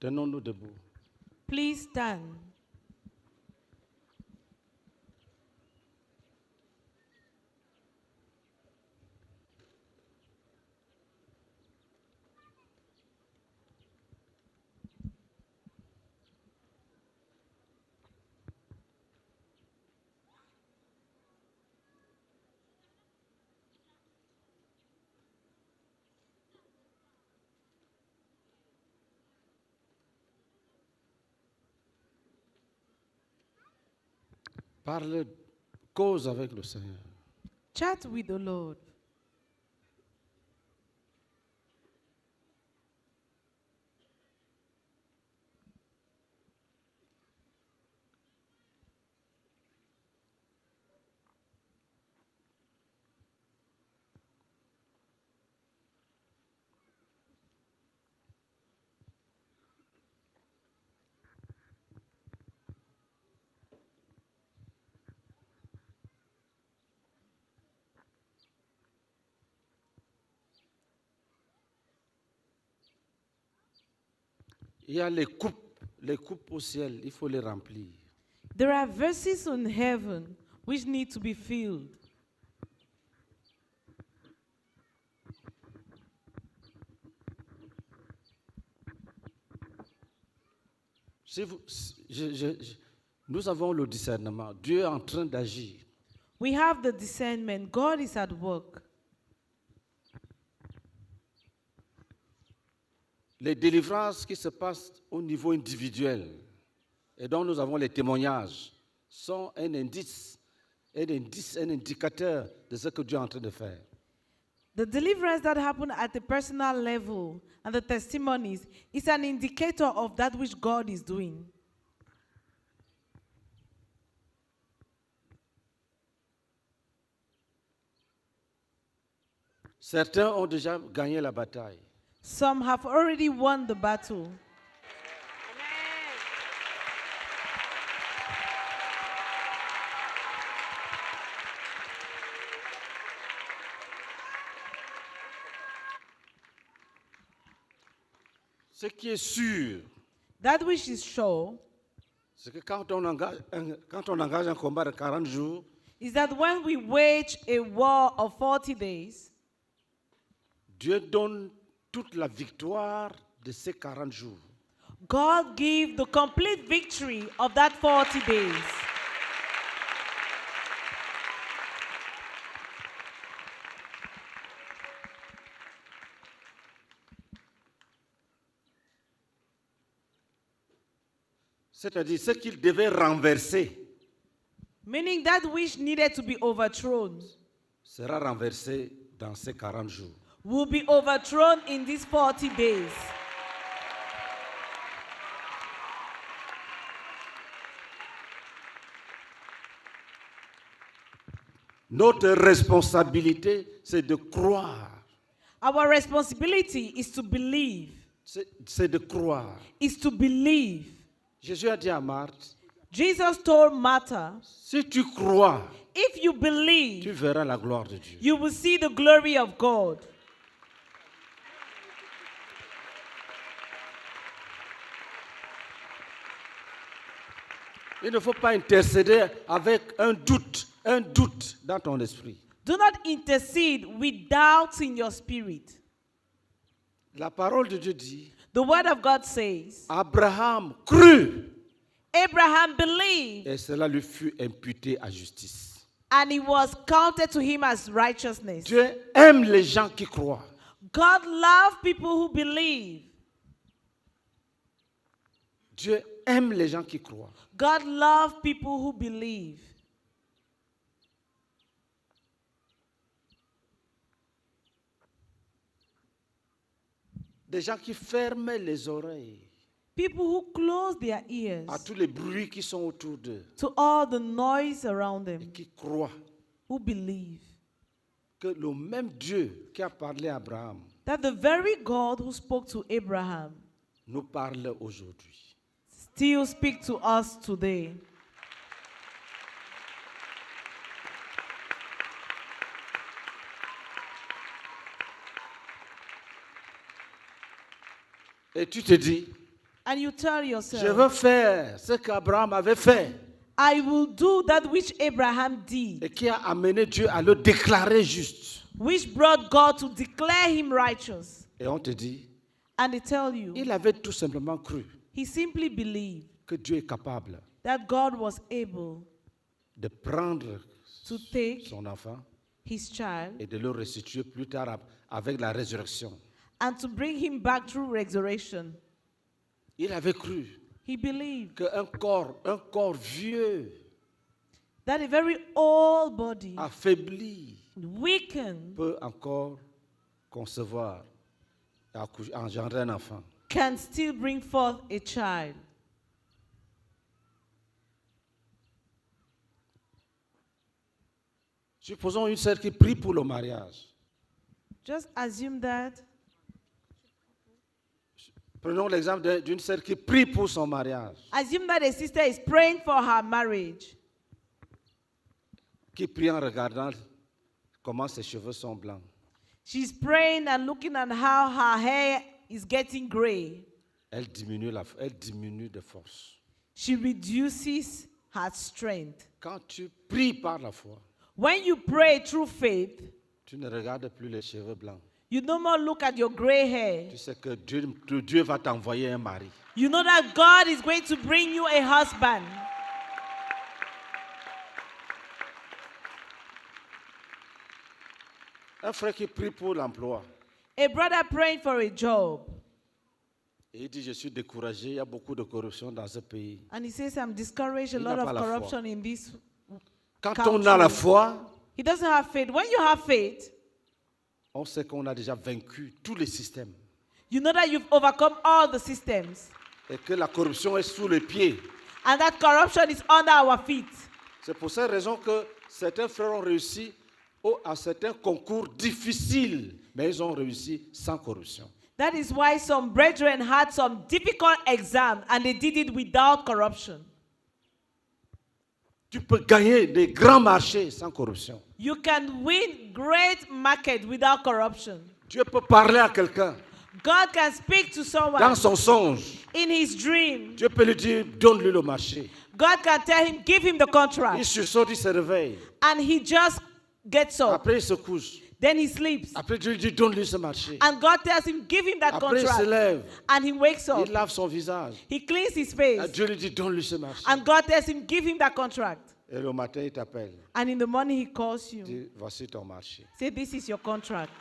Tenons-nous debout. Please stand. Parle, cause avec le Seigneur. Chat with the Lord. Il y a les coupes au ciel, il faut les remplir. There are verses in heaven which need to be filled. Si vous- nous avons le discernement. Dieu est en train d'agir. We have the discernment. God is at work. Les délivrances qui se passent au niveau individuel et dont nous avons les témoignages sont un indice, un indicateur de ce que Dieu est en train de faire. The deliverance that happened at the personal level and the testimonies is an indicator of that which God is doing. Certains ont déjà gagné la bataille. Some have already won the battle. Ce qui est sûr, That which is sure c'est que quand on engage un combat de 40 jours, is that when we wage a war of 40 days, Dieu donne toute la victoire de ces 40 jours. God gives the complete victory of that 40 days. C'est-à-dire ce qu'il devait renverser Meaning that which needed to be overthrown sera renversé dans ces 40 jours. will be overthrown in these 40 days. Notre responsabilité, c'est de croire. Our responsibility is to believe. C'est de croire. Is to believe. Jésus a dit à Marthe, Jesus told Martha, si tu crois, if you tu believe, verras la gloire de Dieu. you will see the glory of God. Il ne faut pas intercéder avec un doute dans ton esprit. Do not intercede with doubts in your spirit. La parole de Dieu dit, The word of God says, Abraham crut Abraham believed, et cela lui fut imputé à justice. and it was counted to him as righteousness. Dieu aime les gens qui croient. God loves people who believe. Dieu aime les gens qui croient. God loves people who believe. Des gens qui ferment les oreilles People who close their ears à tous les bruits qui sont autour d'eux to all the noise around et them, qui croient who believe que le même Dieu qui a parlé à Abraham that the very God who spoke to Abraham nous parle aujourd'hui. still speaks to us today. Et tu te dis, And you tell Je yourself, veux faire ce qu'Abraham avait fait I will do that which Abraham did, et qui a amené Dieu à le déclarer juste. which brought God to declare him righteous. Et on te dit, And they tell you, il avait tout simplement cru he simply believed que Dieu est capable that God was able de prendre to take son enfant his child et de le restituer plus tard avec la résurrection. and to bring him back through resurrection. Il avait cru He believed qu'un corps vieux, that a very old body, affaibli, weakened, peut encore concevoir et engendrer un enfant. can still bring forth a child. Supposons une sœur qui prie pour le mariage. Just assume that. Prenons l'exemple d'une sœur qui prie pour son mariage, Assume that a sister is praying for her marriage, qui prie en regardant comment ses cheveux sont blancs. she's praying and looking at how her hair is getting gray. Elle diminue de force. She reduces her strength. Quand tu pries par la foi, When you pray through faith, tu ne regardes plus les cheveux blancs. you no more look at your gray hair. Tu sais que Dieu va t'envoyer un mari. You know that God is going to bring you a husband. Un frère qui prie pour l'emploi. A brother praying for a job. Et il dit, je suis découragé, il y a beaucoup de corruption dans ce pays. And he says, I'm discouraged, a Il lot n'a of pas la foi. corruption in this. Quand Country. on a la foi, He doesn't have faith. When you have faith, on sait qu'on a déjà vaincu tous les systèmes. you know that you've overcome all the systems. Et que la corruption est sous les pieds. And that corruption is under our feet. C'est pour cette raison que certains frères ont réussi à certains concours difficiles, mais ils ont réussi sans corruption. That is why some brethren had some difficult exams and they did it without corruption. Tu peux gagner des grands marchés sans corruption. You can win great market without corruption. Dieu peut parler à quelqu'un God can speak to someone dans son songe. in his dream. Dieu peut lui dire, donne-lui le marché. God can tell him, give him the Il contract. sursaute, il se réveille. And he just gets up. Après, il se couche. Then he sleeps. Après, Dieu lui dit, donne-lui ce marché. And God tells him, give him that Après, il se contract. lève. And he wakes up. Il lave son visage. He cleans his face. Dieu lui dit, donne-lui ce marché. And God tells him, give him that contract. Et le matin, il t'appelle. And in the morning he calls Il you. dit, voici ton marché. Say, this is your contract.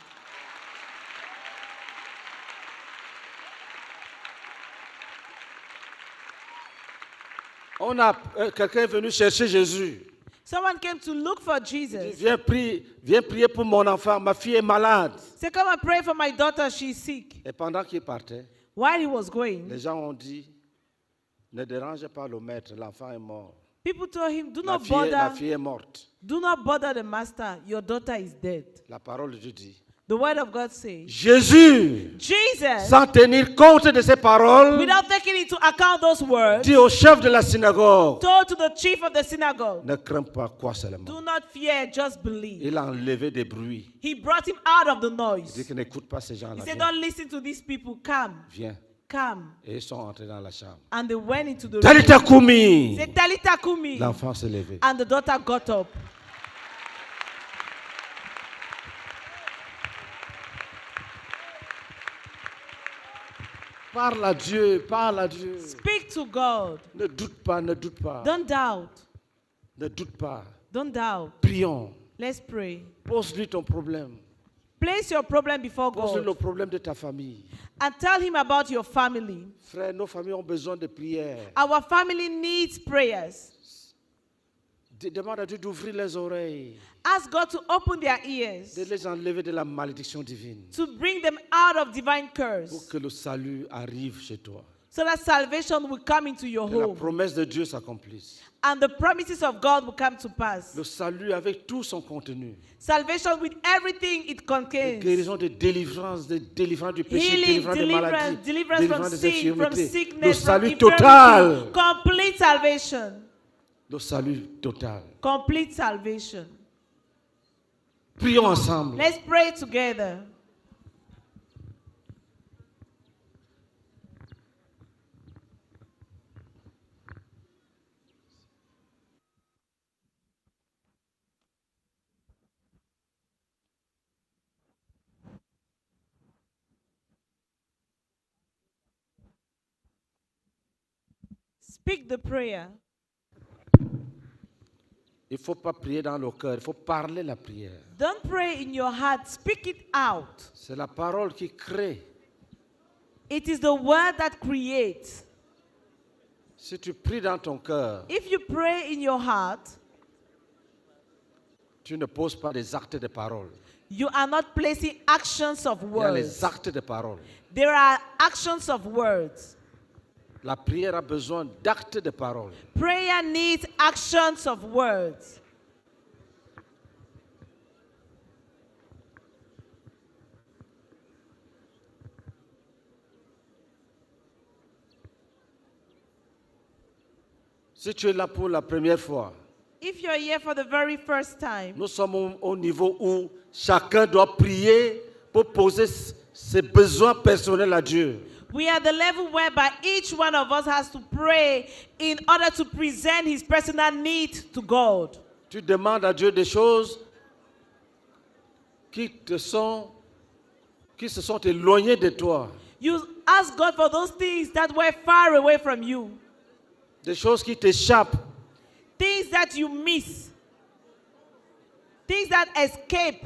Quelqu'un est venu chercher Jésus. Someone came to look for Il dit, Jesus. viens prier pour mon enfant. Ma fille est malade. Say, come and pray for my daughter, she's sick. Et pendant qu'il partait, While he was going, les gens ont dit, ne dérange pas le maître, l'enfant est mort. people told him, do La not la bother. fille est morte. Do not bother the master. Your daughter is dead. La parole de Dieu dit, The word of God says, Jésus, Jesus, sans tenir compte de ces paroles, without taking into account those words, dit au chef de la synagogue, told to the chief of the synagogue, ne crains pas quoi seulement. do not fear, just believe. Il a enlevé des bruits. He brought him out of the Il dit noise. que n'écoute pas ces He gens-là. said, Viens, don't listen to these people. Come, viens. come. Et ils sont entrés dans la chambre. And they went into the room. Talita Koumi. Said, Talita Kumi. L'enfant s'est levé. And the daughter got up. Parle à Dieu, parle à Dieu. Speak to God. Ne doute pas, ne doute pas. Don't doubt. Ne doute pas. Don't doubt. Prions. Let's pray. Pose-lui ton problème. Place your problem before Pose-lui le God problème de ta famille. and tell him about your family. Frère, nos familles ont besoin de prière. Our family needs prayers. Demande à Dieu d'ouvrir les oreilles, Ask God to open their ears, de les enlever de la malédiction divine, to bring them out of divine pour curse, que le salut arrive chez toi. so that salvation will come into your Que la home promesse de Dieu s'accomplisse. and the promises of God will come to pass. Le salut avec tout son contenu. Salvation with everything it contains. Guérison de délivrance du péché, Healing, délivrance des maladies, deliverance from délivrance des sin, from infirmités. Le sickness, from salut infirmity. total. Complete salvation. Le salut total. Complete salvation. Prions ensemble. Let's pray together. Speak the prayer. Il ne faut pas prier dans le cœur, il faut parler la prière. Don't pray in your heart, speak it out. C'est la parole qui crée. It is the word that creates. Si tu pries dans ton cœur, If you pray in your heart, tu ne poses pas des actes de parole. you are not placing actions of Il y a les words. actes de parole. There are actions of words. La prière a besoin d'actes de parole. Prayer needs actions of words. Si tu es là pour la première fois, If you're here for the very first time, nous sommes au niveau où chacun doit prier pour poser ses besoins personnels à Dieu. we are at the level whereby each one of us has to pray in order to present his personal need to God. Tu demandes à Dieu des choses qui se sont éloignées de toi. You ask God for those things that were far away from you, Des choses qui t'échappent. things that you miss, things that escape.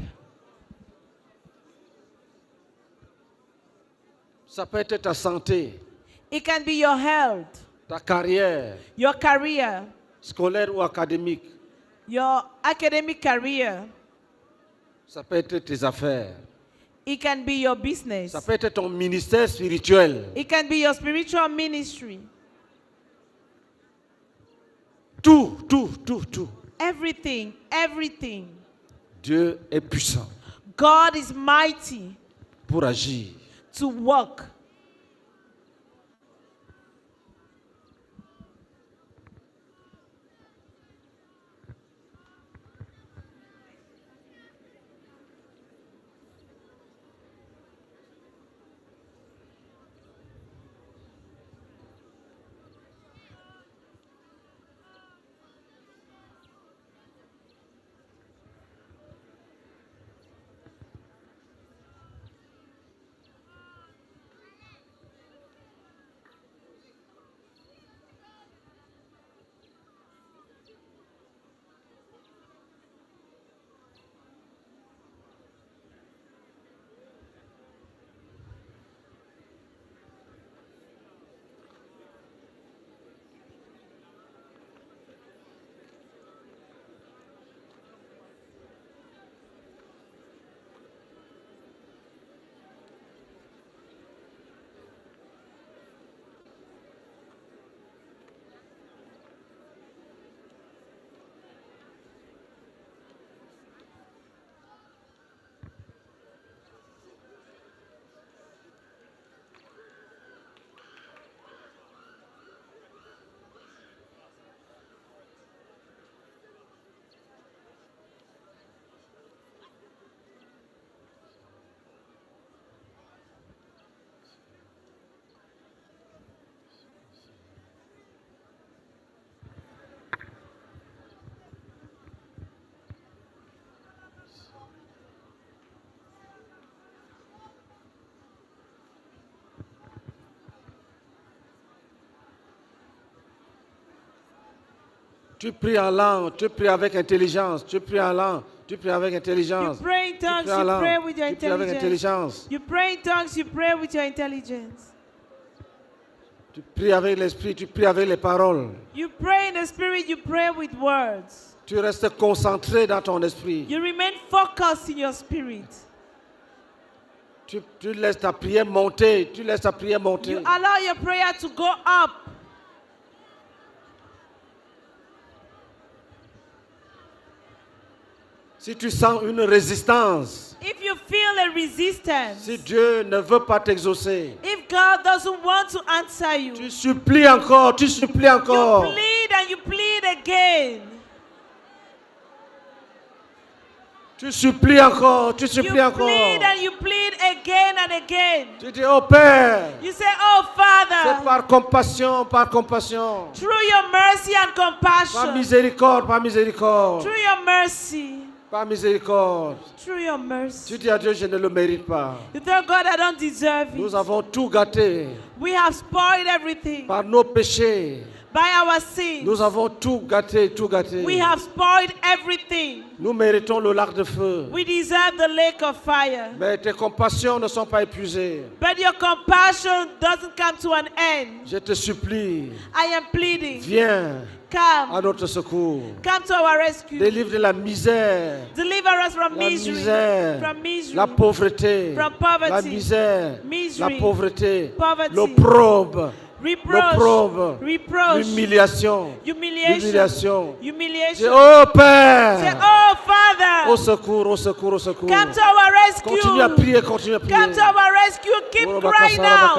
Ça peut être ta santé, It can be your health, ta carrière, your career, scolaire ou académique. your academic career. Ça peut être tes affaires. It can be your business. Ça peut être ton ministère spirituel. It can be your spiritual ministry. Tout. Everything, everything. Dieu est puissant God is mighty pour agir. to work. Tu pries en langue, tu pries avec intelligence, tu pries en langue, tu pries avec You intelligence. pray in Tu tongues, pries en you langue, pray with your tu pries avec intelligence. intelligence. You pray in tongues, you pray with your intelligence. Tu pries avec l'esprit, tu pries avec les paroles. You pray in the spirit, you pray with words. Tu restes concentré dans ton esprit. You remain focused in your spirit. Tu laisses ta prière monter, tu laisses ta prière monter. You allow your prayer to go up. Si tu sens une résistance, If you feel a resistance, si Dieu ne veut pas t'exaucer, if God doesn't want to answer you, tu supplies encore, tu supplies you encore. plead and you plead again. Tu supplies encore, tu You supplies encore. plead and you plead again and again. Tu dis, oh Père, You say, oh c'est Father, par compassion, through your mercy and par compassion, miséricorde, par miséricorde, through your mercy, par miséricorde. through your mercy. Tu dis à Dieu, je ne le mérite pas. You tell God, I don't deserve Nous it. avons tout gâté We have spoiled everything par nos péchés, by our sins. Nous avons tout gâté, tout gâté. We have spoiled everything. Nous méritons le lac de feu. We deserve the lake of fire. Mais tes compassions ne sont pas épuisées. But your compassion doesn't come to an end. Je te supplie, I am pleading. viens Come. à notre secours. Come to our rescue. Délivre de la misère, Deliver us from la misery. misère, From misery. la pauvreté, From poverty. la misère, Misery. la pauvreté, Poverty. l'opprobre, Reproach. l'opprobre, Reproach. l'humiliation, Humiliation. l'humiliation. Humiliation. Oh Say, Père, oh Father. au secours, au secours, au secours. Come to our rescue. Continue à prier, continue à prier. Come to our rescue. Keep crying out.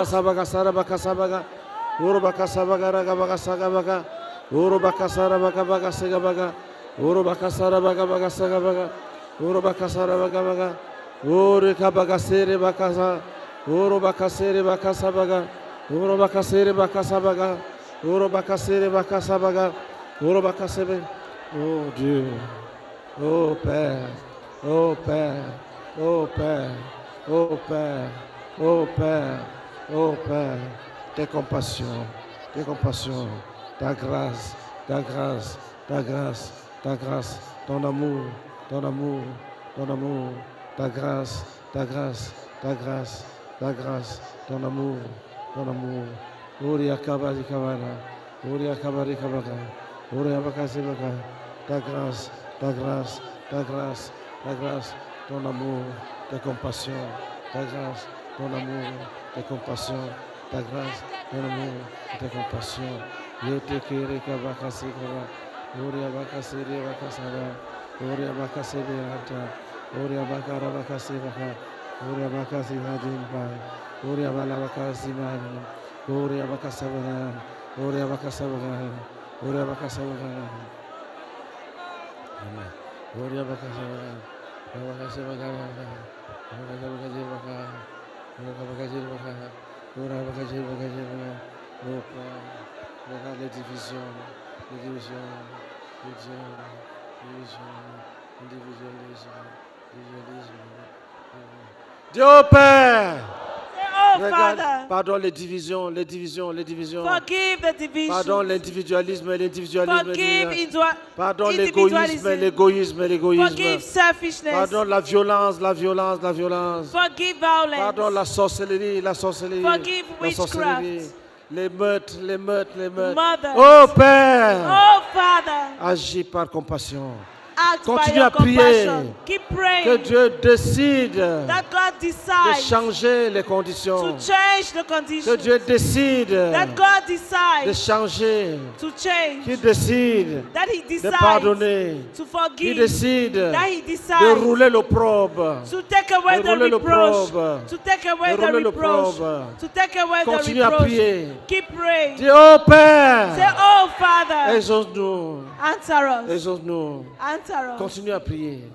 Oh Dieu, oh Père, oh Père, oh Père, oh Père, oh Père, oh Père, tes compassions, ta grâce, ta grâce, ta grâce, ta grâce, ton amour, ton amour, ton amour, ta grâce, ta grâce, ta grâce, ta grâce, ton amour, ton amour. Uria kabari kabara, uria kabari kabara, uria bakasi baka, ta grâce, ta grâce, ta grâce, ta grâce, ton amour, ta compassion, ta grâce, ton amour, ta compassion, ta grâce, ton amour, ta compassion. Yete kere kabakasi kaba, uria bakasi re bakasara, uria bakasi beata, uria bakara bakasi baka, uria bakasi hadimba, uria bala bakasi mani, uria bakasabana, uria bakasabana, uria bakasabana. Amen. Uria bakasabana, bakasabana, bakasabana, bakasabana, uria bakasabana, oh Père, regarde les divisions, Dieu Père, Say, oh regarde, Father. pardonne les divisions. Forgive the division. Pardonne l'individualisme. Forgive Pardonne individualism. l'égoïsme. Forgive selfishness. Pardonne la violence. Forgive violence. Pardonne la sorcellerie. Forgive La witchcraft. sorcellerie. Les meurtres. Mothers. Oh Père, Oh Father. agis par compassion. Act by Continue your à prier. compassion. Keep Que praying Dieu décide that God de decides changer les to conditions. change the Que conditions. Dieu décide That God de decides changer. to change. Qui décide That He de decides pardonner. to Qui forgive. décide That He de decides rouler l'opprobre. to take away the rouler reproach. l'opprobre. To take away De the rouler reproach. l'opprobre. To take away the Continue à reproach. prier. Keep praying. Dis, oh Say, Père, oh Father. exauce-nous. Answer us. Exauce-nous. Answer us. Continue à prier.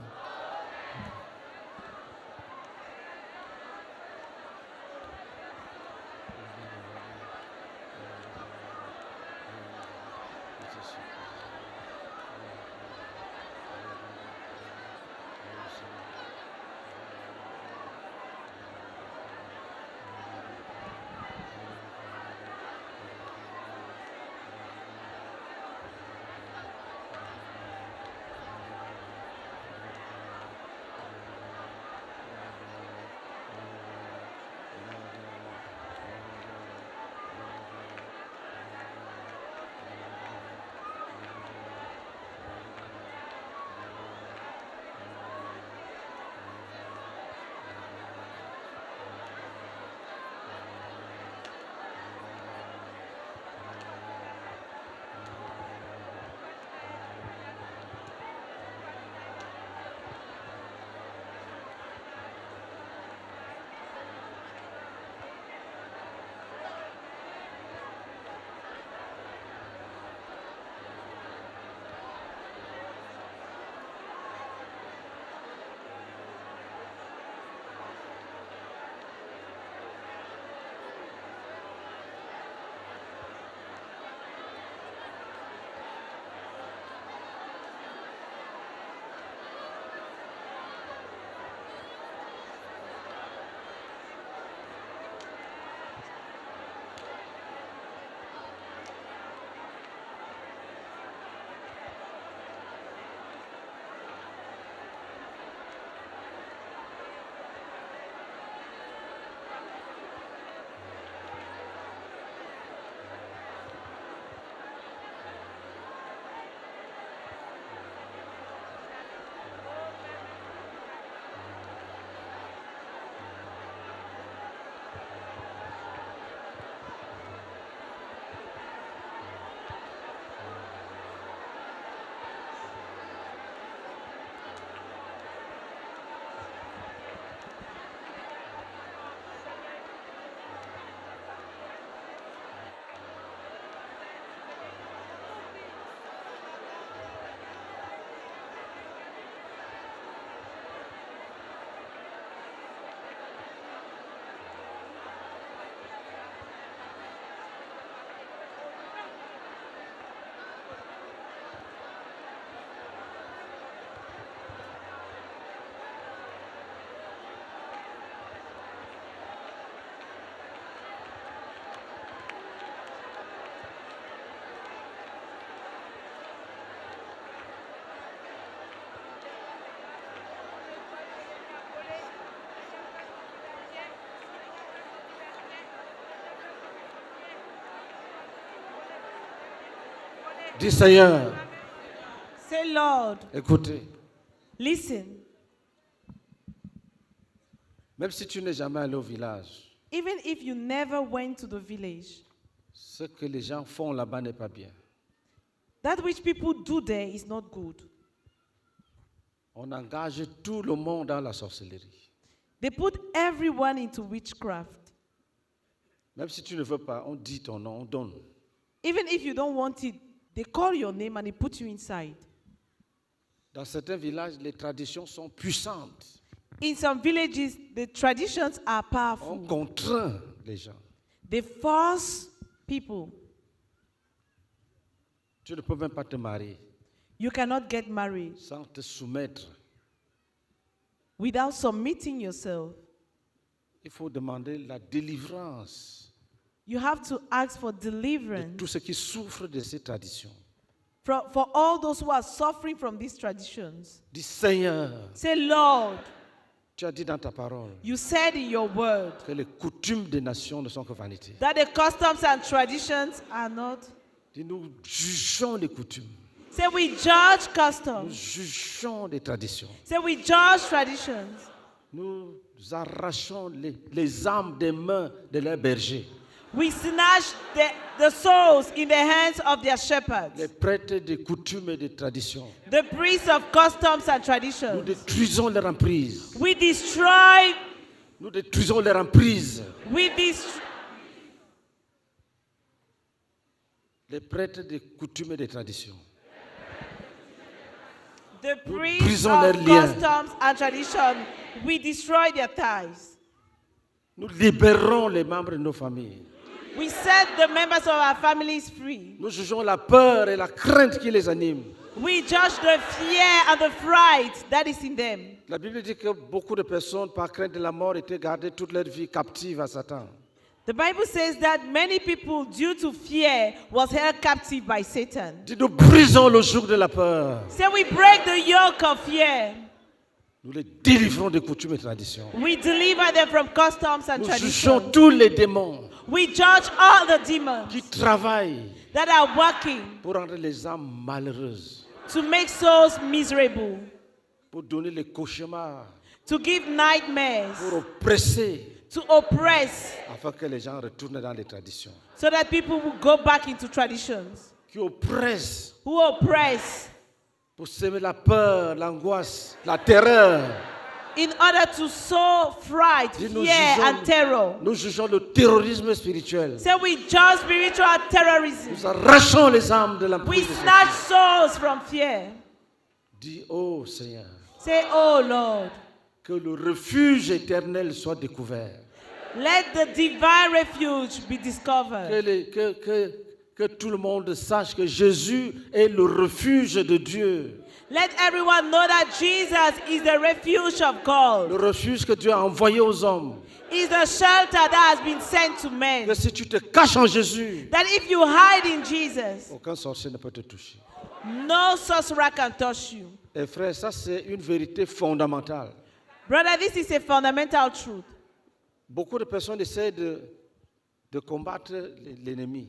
Dis Seigneur, Say, Lord, écoutez, listen. même si tu n'es jamais allé au village, Even if you never went to the village, ce que les gens font là-bas n'est pas bien. that which people do there is not good. On engage tout le monde dans la sorcellerie. They put everyone into witchcraft. Même si tu ne veux pas, on dit ton nom, on donne. Even if you don't want it, they call your name and they put you inside. Dans certains villages, les traditions sont puissantes. In some villages, the traditions are On powerful. contraint les gens. They force people. Tu ne peux même pas te marier You cannot get married sans te soumettre. without submitting yourself. Il faut demander la délivrance You have to ask for de deliverance tous ceux qui souffrent de ces traditions. for all those who are suffering from these traditions. Dis Seigneur, Say, Lord, tu as dit dans ta parole you said in your word que les coutumes des nations ne sont que vanité. that the customs and traditions are not. Dis nous jugeons les coutumes, Say, we judge nous customs. jugeons les traditions. Say, we judge traditions. Nous arrachons les âmes des mains de leurs bergers. We snatch the souls in the hands of their shepherds. Les prêtres des coutumes et des traditions. The priests of customs and Nous traditions. détruisons leur emprise. We destroy, Nous détruisons leur emprise. we destroy. Les prêtres des coutumes et des traditions. The priests brisons of leurs liens. customs and tradition, we destroy their ties. Nous libérons les membres de nos familles. We set the members of our families free. Nous jugeons la peur et la crainte qui les animent. We judge the fear and the fright that is in them. La Bible dit que beaucoup de personnes, par crainte de la mort, étaient gardées toute leur vie captives à Satan. The Bible says that many people, due to fear, was held captive by Satan. Dis, nous brisons le joug de la peur. So we break the yoke of fear. Nous les délivrons des coutumes et traditions. We deliver them from customs and Nous traditions. jugeons tous les démons We judge all the demons qui travaillent that are working pour rendre les âmes malheureuses, to make souls miserable, pour donner les cauchemars, to give nightmares, pour oppresser, to oppress, afin que les gens retournent dans les traditions. so that people will go back into traditions. Qui oppressent Who oppress pour semer la peur, l'angoisse, la terreur. in order to sow fright, Dis, nous fear, and terror. Nous jugeons le terrorisme spirituel. So we judge spiritual terrorism. Nous arrachons les âmes de We l'emprise de snatch Satan. souls from fear. Dis, oh Seigneur, Say, oh Lord, que le refuge éternel soit découvert. let the divine refuge be discovered. Que tout le monde sache que Jésus est le refuge de Dieu. Let everyone know that Jesus is the refuge of Le God. refuge que Dieu a envoyé aux hommes. Is the shelter that has been sent to men. Que si tu te caches en Jésus, That if you hide in Jesus, aucun sorcier ne peut te toucher. no sorcerer can touch you. Et frère, ça c'est une vérité fondamentale. Brother, this is a fundamental truth. Beaucoup de personnes essaient de combattre l'ennemi,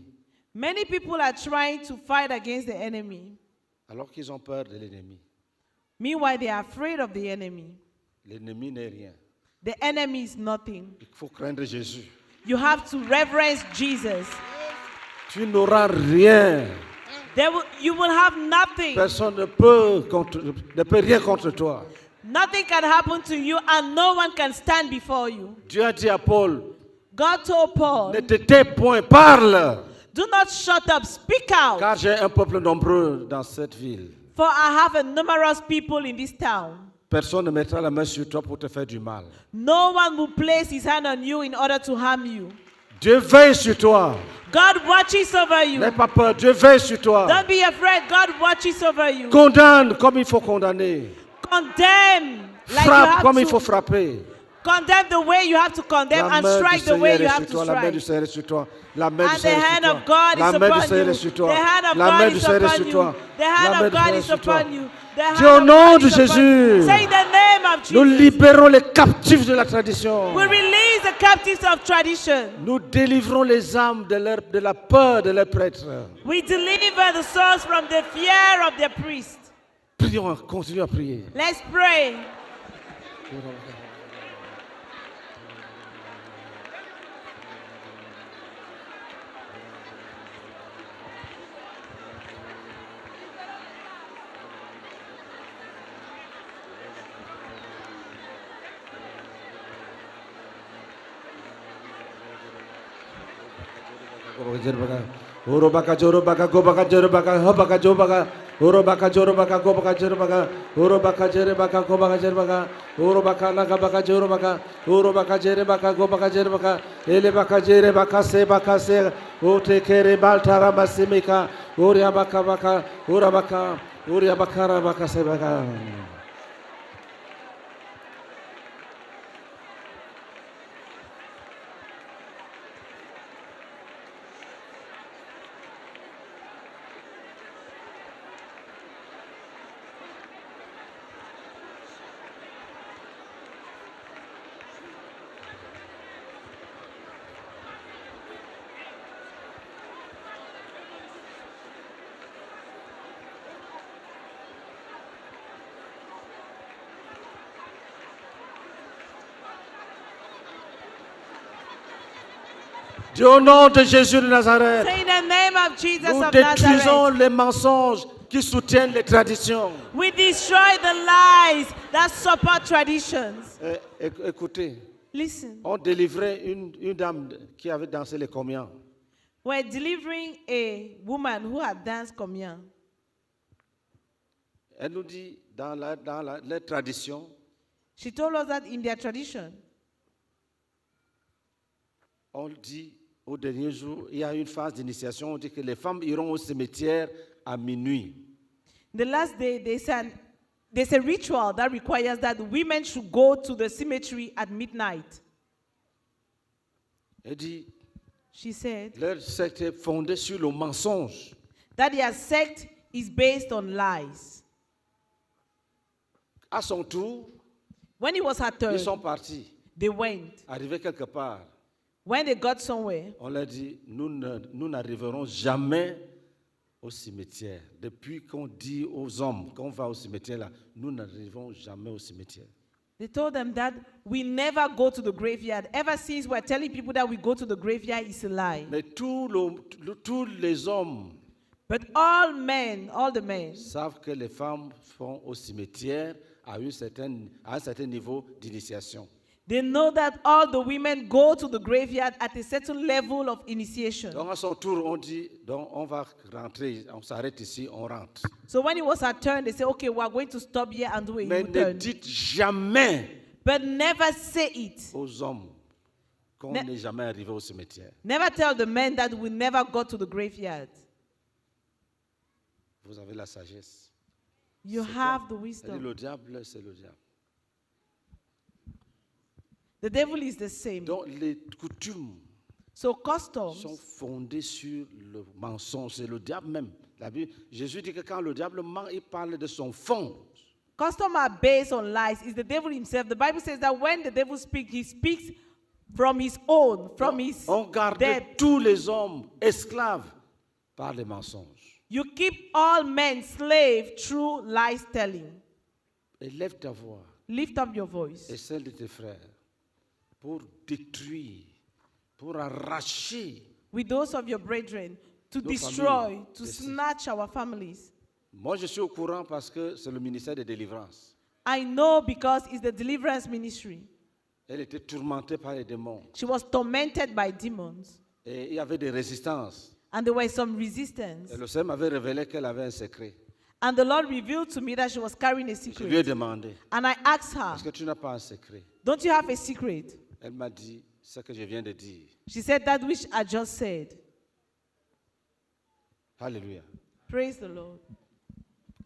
Many people are trying to fight against the enemy. alors qu'ils ont peur de l'ennemi. Meanwhile, they are afraid of the enemy. L'ennemi n'est rien. The enemy is nothing. Il faut craindre Jésus. You have to reverence Jesus. Tu n'auras rien. You will have nothing. Personne ne peut rien contre toi. Nothing can happen to you and no one can stand before you. Dieu a dit à Paul, God told Paul, ne te tais point, parle, do not shut up, speak out. car j'ai un peuple nombreux dans cette ville. For I have a numerous people in this town. Personne ne mettra la main sur toi pour te faire du mal. No one will place his hand on you in order to harm you. Dieu veille sur toi. God watches over you. N'aie pas peur, Dieu veille sur toi. Don't be afraid, God watches over you. Condamne comme il faut condamner. Condemn like you Frappe have comme il to. faut frapper. Condemn the way you have to condemn La and main du strike the way Seigneur you est have sur to toi, la main du strike. Seigneur est sur toi. La main du And the Seigneur est hand sur of toi. God La is main du upon Seigneur you. est sur The toi. hand of La main God du is Seigneur est upon sur you. toi. The hand La main of du God Seigneur est is sur toi. upon you. The Dis au hand of nom God de is upon you. Jésus. Say in the name of Nous Jesus. libérons les captifs de la tradition. We release the captives of tradition. Nous délivrons les âmes de la peur de leurs prêtres. We deliver the souls from the fear of their priests. Prions, continuons à prier. Let's pray. Urobaka jorobaka gobaka jorobaka hobaka jobaka urobaka jorobaka gobaka jorobaka urobaka jerebaka gobaka jerebaka urobaka lagabaka jorobaka urobaka jerebaka gobaka jerebaka elebaka jerebaka sebaka se otekere baltara masimika uriabaka baka urabaka uriabaka baka sebaka. Au nom de Jésus de Nazareth, Say in the name of Jesus nous of détruisons Nazareth. les mensonges qui soutiennent les traditions. We destroy the lies that support traditions. Écoutez, Listen, on délivrait une dame qui avait dansé les comiens. we're delivering a woman who had danced Komyan. Elle nous dit, dans les traditions, She told us that in their tradition, on dit au dernier jour, il y a une phase d'initiation, on dit que les femmes iront au cimetière à minuit. the last day there's a ritual that requires that women should go to the cemetery at midnight. Elle dit, She said leur secte est fondée sur le mensonge. that their sect is based on lies. À son tour, When it was her turn, ils sont partis. they went. Arrivés quelque part, When they got somewhere, on leur dit, nous n'arriverons jamais au cimetière. Depuis qu'on dit aux hommes qu'on va au cimetière, là, nous n'arriverons jamais au cimetière. they told them that we never go to the graveyard. Ever since we're telling people that we go to the graveyard, it's a lie. Mais tous les hommes But all men, all the men, savent que les femmes vont au cimetière à un certain niveau d'initiation. they know that all the women go to the graveyard at a certain level of initiation. Donc à son tour, on dit, donc on va rentrer, on s'arrête ici, on rentre. So when it was her turn, they say, okay, we're going to stop here and do a Mais ne U-turn. dites jamais But never say it. aux hommes qu'on Ne- n'est jamais arrivé au cimetière. Never tell the men that we never got to the graveyard. Vous avez la sagesse. You C'est have the Elle dit, wisdom. le diable, c'est le diable. The devil is the same. Donc les coutumes So sont customs fondées sur le mensonge. C'est le diable même. La Bible, Jésus dit que quand le diable ment, il parle de son fond. Customs are based on lies. It's the devil himself. The Bible says that when the devil speaks, he speaks from his own, from his On garde depth. tous les hommes esclaves par les mensonges. You keep all men slave through lies telling. Élève ta voix Lift up your voice et celle de tes frères pour détruire, pour arracher. with those of your brethren to Nos destroy, familles. to Yes. snatch our families. Moi, je suis au courant parce que c'est le ministère de délivrance. I know because it's the deliverance ministry. Elle était tourmentée par les démons. She was tormented by demons, Et il y avait des résistances. and there was some resistance. Et le Seigneur m'avait révélé qu'elle avait un secret. And the Lord revealed to me that she was carrying a Je lui ai secret. demandé, And I asked her, est-ce que tu n'as pas un secret? don't you have a secret? Elle m'a dit ce que je viens de dire. She said that which I just said. Alléluia. Praise the Lord.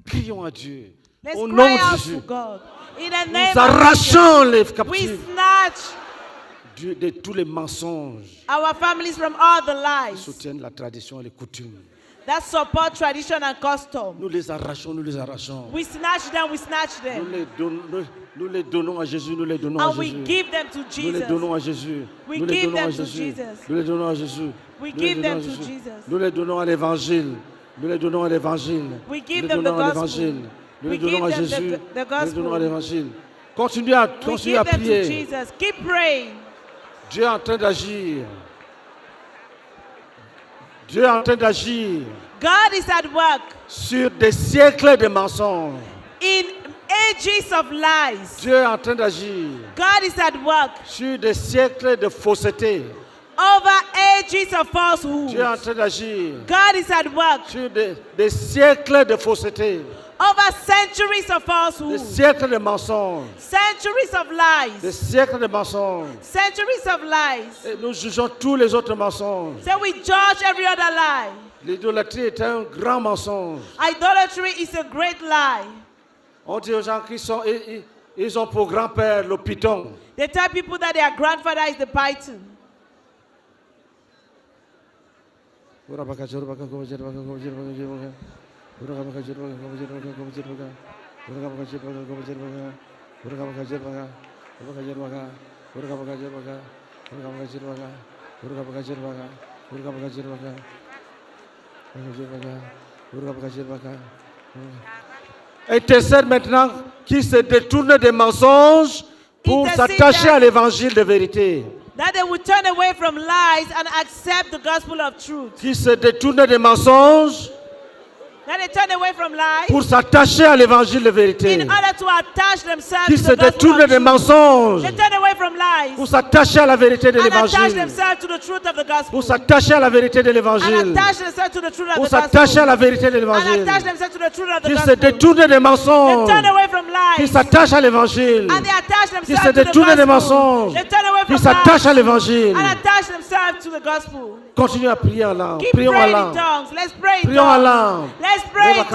Crions à Dieu. Let's Au nom cry de out Jésus, to God. In the nous name of arrachons les Jesus, we captifs snatch de tous les mensonges our families from all the qui lies soutiennent la tradition et les coutumes. that support tradition and custom. Nous les arrachons, nous les arrachons. We snatch them, we snatch Nous them. les donnons à Jésus, nous les donnons à And we Jésus. give them to Nous les Jesus. donnons à Jésus. We Nous les give donnons à them to Jésus. Jesus. Nous les donnons à Jésus. We Nous les give donnons them à to Jésus. Jesus. Nous les donnons à l'évangile. Nous les donnons à l'évangile. We Nous give les them the donnons à gospel. l'évangile. Nous We les donnons à give them Jésus. the Nous les gospel. donnons à l'évangile. Continuez à We give them to prier. Jesus. Keep praying. Dieu est en train d'agir. Dieu est en train d'agir God is at work sur des siècles de mensonges. in ages of lies. Dieu est en train d'agir God is at work sur des siècles de fausseté. over ages of falsehood. Dieu est en train d'agir God is at work sur des siècles de fausseté, over centuries of des falsehood, siècles de mensonges, centuries of des lies, siècles de mensonges. centuries of lies. Et nous jugeons tous les autres mensonges. So we judge every other lie. L'idolâtrie est un grand mensonge. Idolatry is a great lie. On dit aux gens ils ont pour grand-père le python. They tell people that their grandfather is the python. Intercède maintenant qui se détourne des mensonges pour Intercede s'attacher that- à l'évangile de vérité. That they would turn away from lies and accept the gospel of truth. Qui se détourne des mensonges That they turn away from lies pour s'attacher à l'évangile de vérité. in order to attach themselves Qui to se the gospel détourne of des truth. mensonges They turn away from pour lies s'attacher à la vérité de and attach l'évangile. themselves to the truth of the gospel. Pour s'attacher à la vérité de And l'évangile. attach themselves to the truth of Pour the s'attacher à gospel. la vérité de And l'évangile. attach themselves to the truth of the Qui se gospel. détourne des They mensonges. turn away from Qui lies s'attache à l'évangile. and they attach Qui themselves se to the détourne des gospel. mensonges. They turn away Qui from s'attache à lies l'évangile. and attach themselves to the gospel. Continuez à prier en langue. Keep Prions en praying in langue. tongues. Let's pray in Prions en tongues. langue. Let's pray in tongues.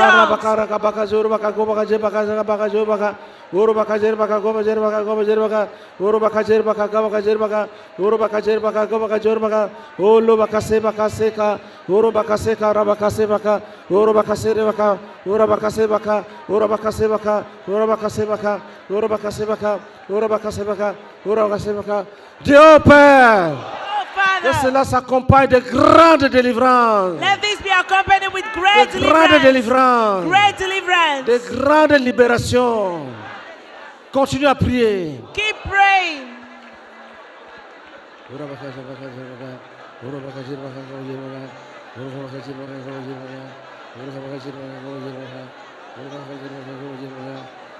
Dieu Père, Oh, que Father, cela s'accompagne de grandes délivrances, let this be accompanied with de great grandes deliverance. délivrances, Great deliverance. de grandes libérations. Continue à prier. Keep praying.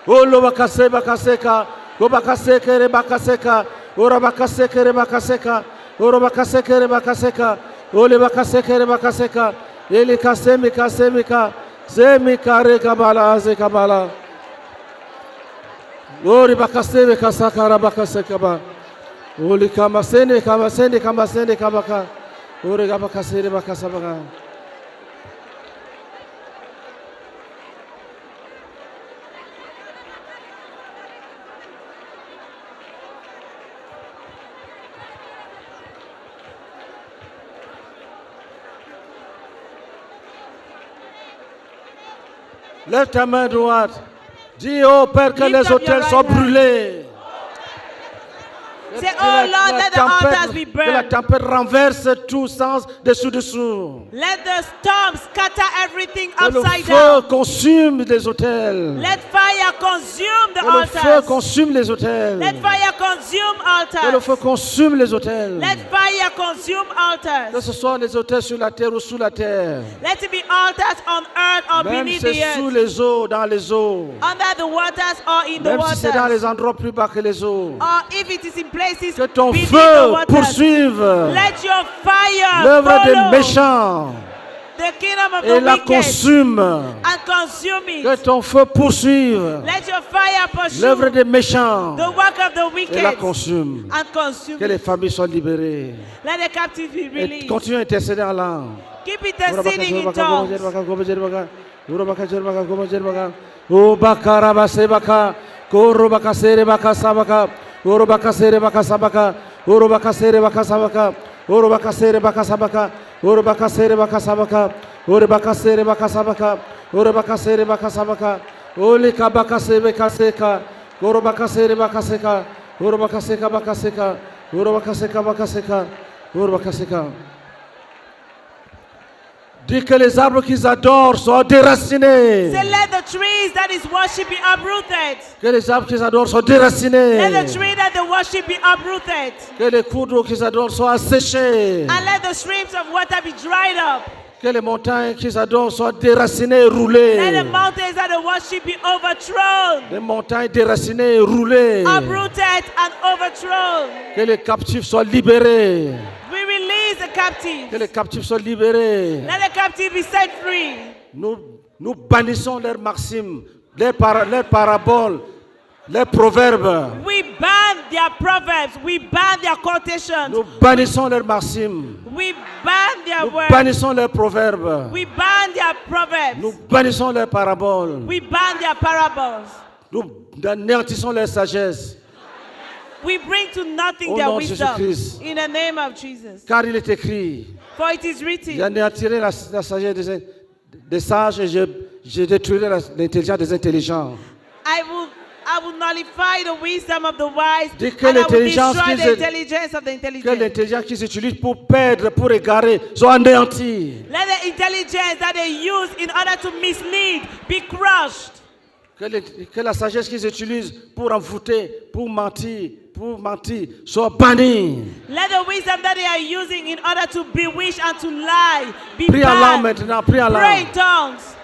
Olo bakase bakaseka, go bakaseka re bakaseka, ora bakaseka re bakaseka, ora bakaseka re bakaseka, ole bakaseka re bakaseka, eli kasemi kasemika, semika re kabala ze kabala. Ori bakaseme kasaka ra bakaseka ba. Oli kamasene kamasene kamasene kabaka. Ori bakasere bakasabaka. Lève ta main droite. Dis au Père que Lift les up your autels right sont hand. brûlés. Say, oh Lord, let the altars be Que la burned. tempête renverse tout sens dessous. Let the storm scatter everything Que le upside feu down. consume les autels. Let fire consume the Que le feu altars. consume les autels. Let fire consume Que le feu altars. consume les autels. Let fire consume Que altars. ce soit les autels sur la terre ou sous la terre. Let it be altars on earth or Même beneath si the c'est sous earth. les eaux, dans les eaux. Under the waters or in the Même si c'est dans waters. les endroits plus bas que les eaux. Or if it is in places Que ton beneath the feu waters. poursuive Let your fire l'œuvre des follow méchants the kingdom of et the la wicked consume. and consume Que it. ton feu poursuive Let your fire l'œuvre pursue des méchants the work of the et la wicked consume. and consume Que les it. familles soient libérées. Let the captives be Et released. continue à intercéder en langue. Keep interceding in tongues. Urubakasere bakasabaka. Urubakasere bakasabaka. Urubakasere bakasabaka. Urubakasere bakasabaka. Olika bakasebe kaseka. Urubakasere bakaseka. Urubakaseka bakaseka. Urubakaseka bakaseka. Urubakaseka. Dis que les arbres qu'ils adorent soient déracinés. Say, let the trees that is worship be uprooted. Que les arbres qu'ils adorent soient déracinés. Let the tree that they worship be uprooted. Que les cours d'eau qu'ils adorent soient asséchés. And let the streams of water be dried up. Que les montagnes qu'ils adorent soient déracinées et roulées. Let the mountains that they worship be overthrown. Les montagnes déracinées et roulées. Uprooted and overthrown. Que les captifs soient libérés. We release the captives. Que les captifs soient libérés. Let the captive be set free. Nous bannissons leurs maximes, leurs paraboles, leurs proverbes. We ban their proverbs. We ban their quotations. Nous bannissons leurs maximes. We ban their Nous words. bannissons leurs proverbes. We ban their Nous proverbs. bannissons leurs paraboles. We ban their parables. Nous anéantissons leur sagesse. We bring to nothing Au their nom de wisdom. Jésus-Christ. In the name of Jesus. Car il est écrit, For it is written, j'anéantirai la sagesse des sages et je détruirai l'intelligence des intelligents. I will nullify the wisdom of the wise, Dis que and I will l'intelligence destroy qu'ils the aient- intelligence of the Que intelligent. l'intelligence qu'ils utilisent pour perdre, pour égarer, soit anéantie. Let the intelligence that they use in order to mislead be crushed. Que la sagesse qu'ils utilisent pour envoûter, pour mentir, soit bannie. Let the wisdom that they are using in order to bewitch and to lie be Prie en langue banned. maintenant, prie en Pray langue. in tongues.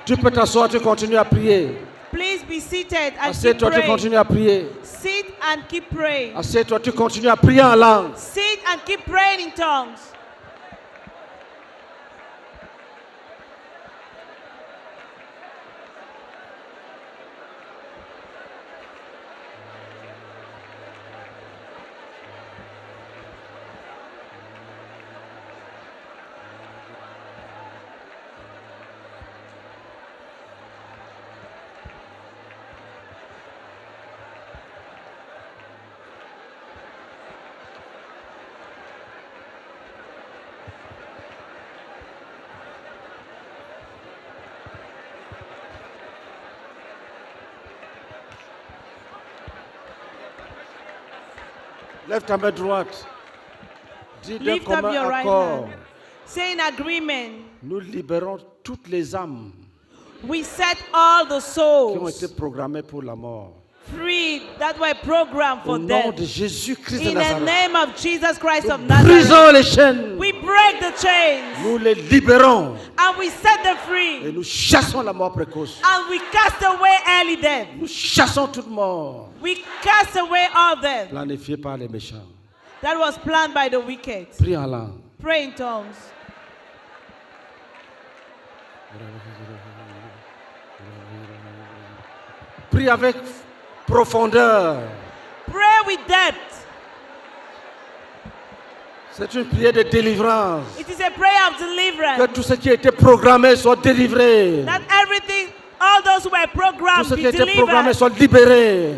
Tu peux t'asseoir, tu continues à prier. Please be seated and keep Assieds-toi, tu praying. continues à prier. Sit and keep praying. Assieds-toi, tu continues à prier en langue. Sit and keep praying in tongues. Lève ta main droite. Dis d'un Lift up commun your right accord. hand. Say in agreement, Nous libérons toutes les âmes we set all the qui ont été souls programmées pour la mort. free that were programmed Au for nom death. de Jésus-Christ de In the Nazareth. name of Jesus Christ of Nous Nazareth, brisons les chaînes. we break the chains Nous les libérons. and we set them Et free nous chassons la mort précoce. and we cast away early death. Nous chassons toute mort We cast away all death planifiée par les méchants. that was planned by the wicked. Prie en langue. Pray in tongues. Prie avec profondeur. Pray with depth. C'est une prière de délivrance. It is a prayer of Que deliverance. tout ce qui a été programmé soit délivré. That everything, all those who were Tout programmed ce qui be a été programmé delivered. soit libéré.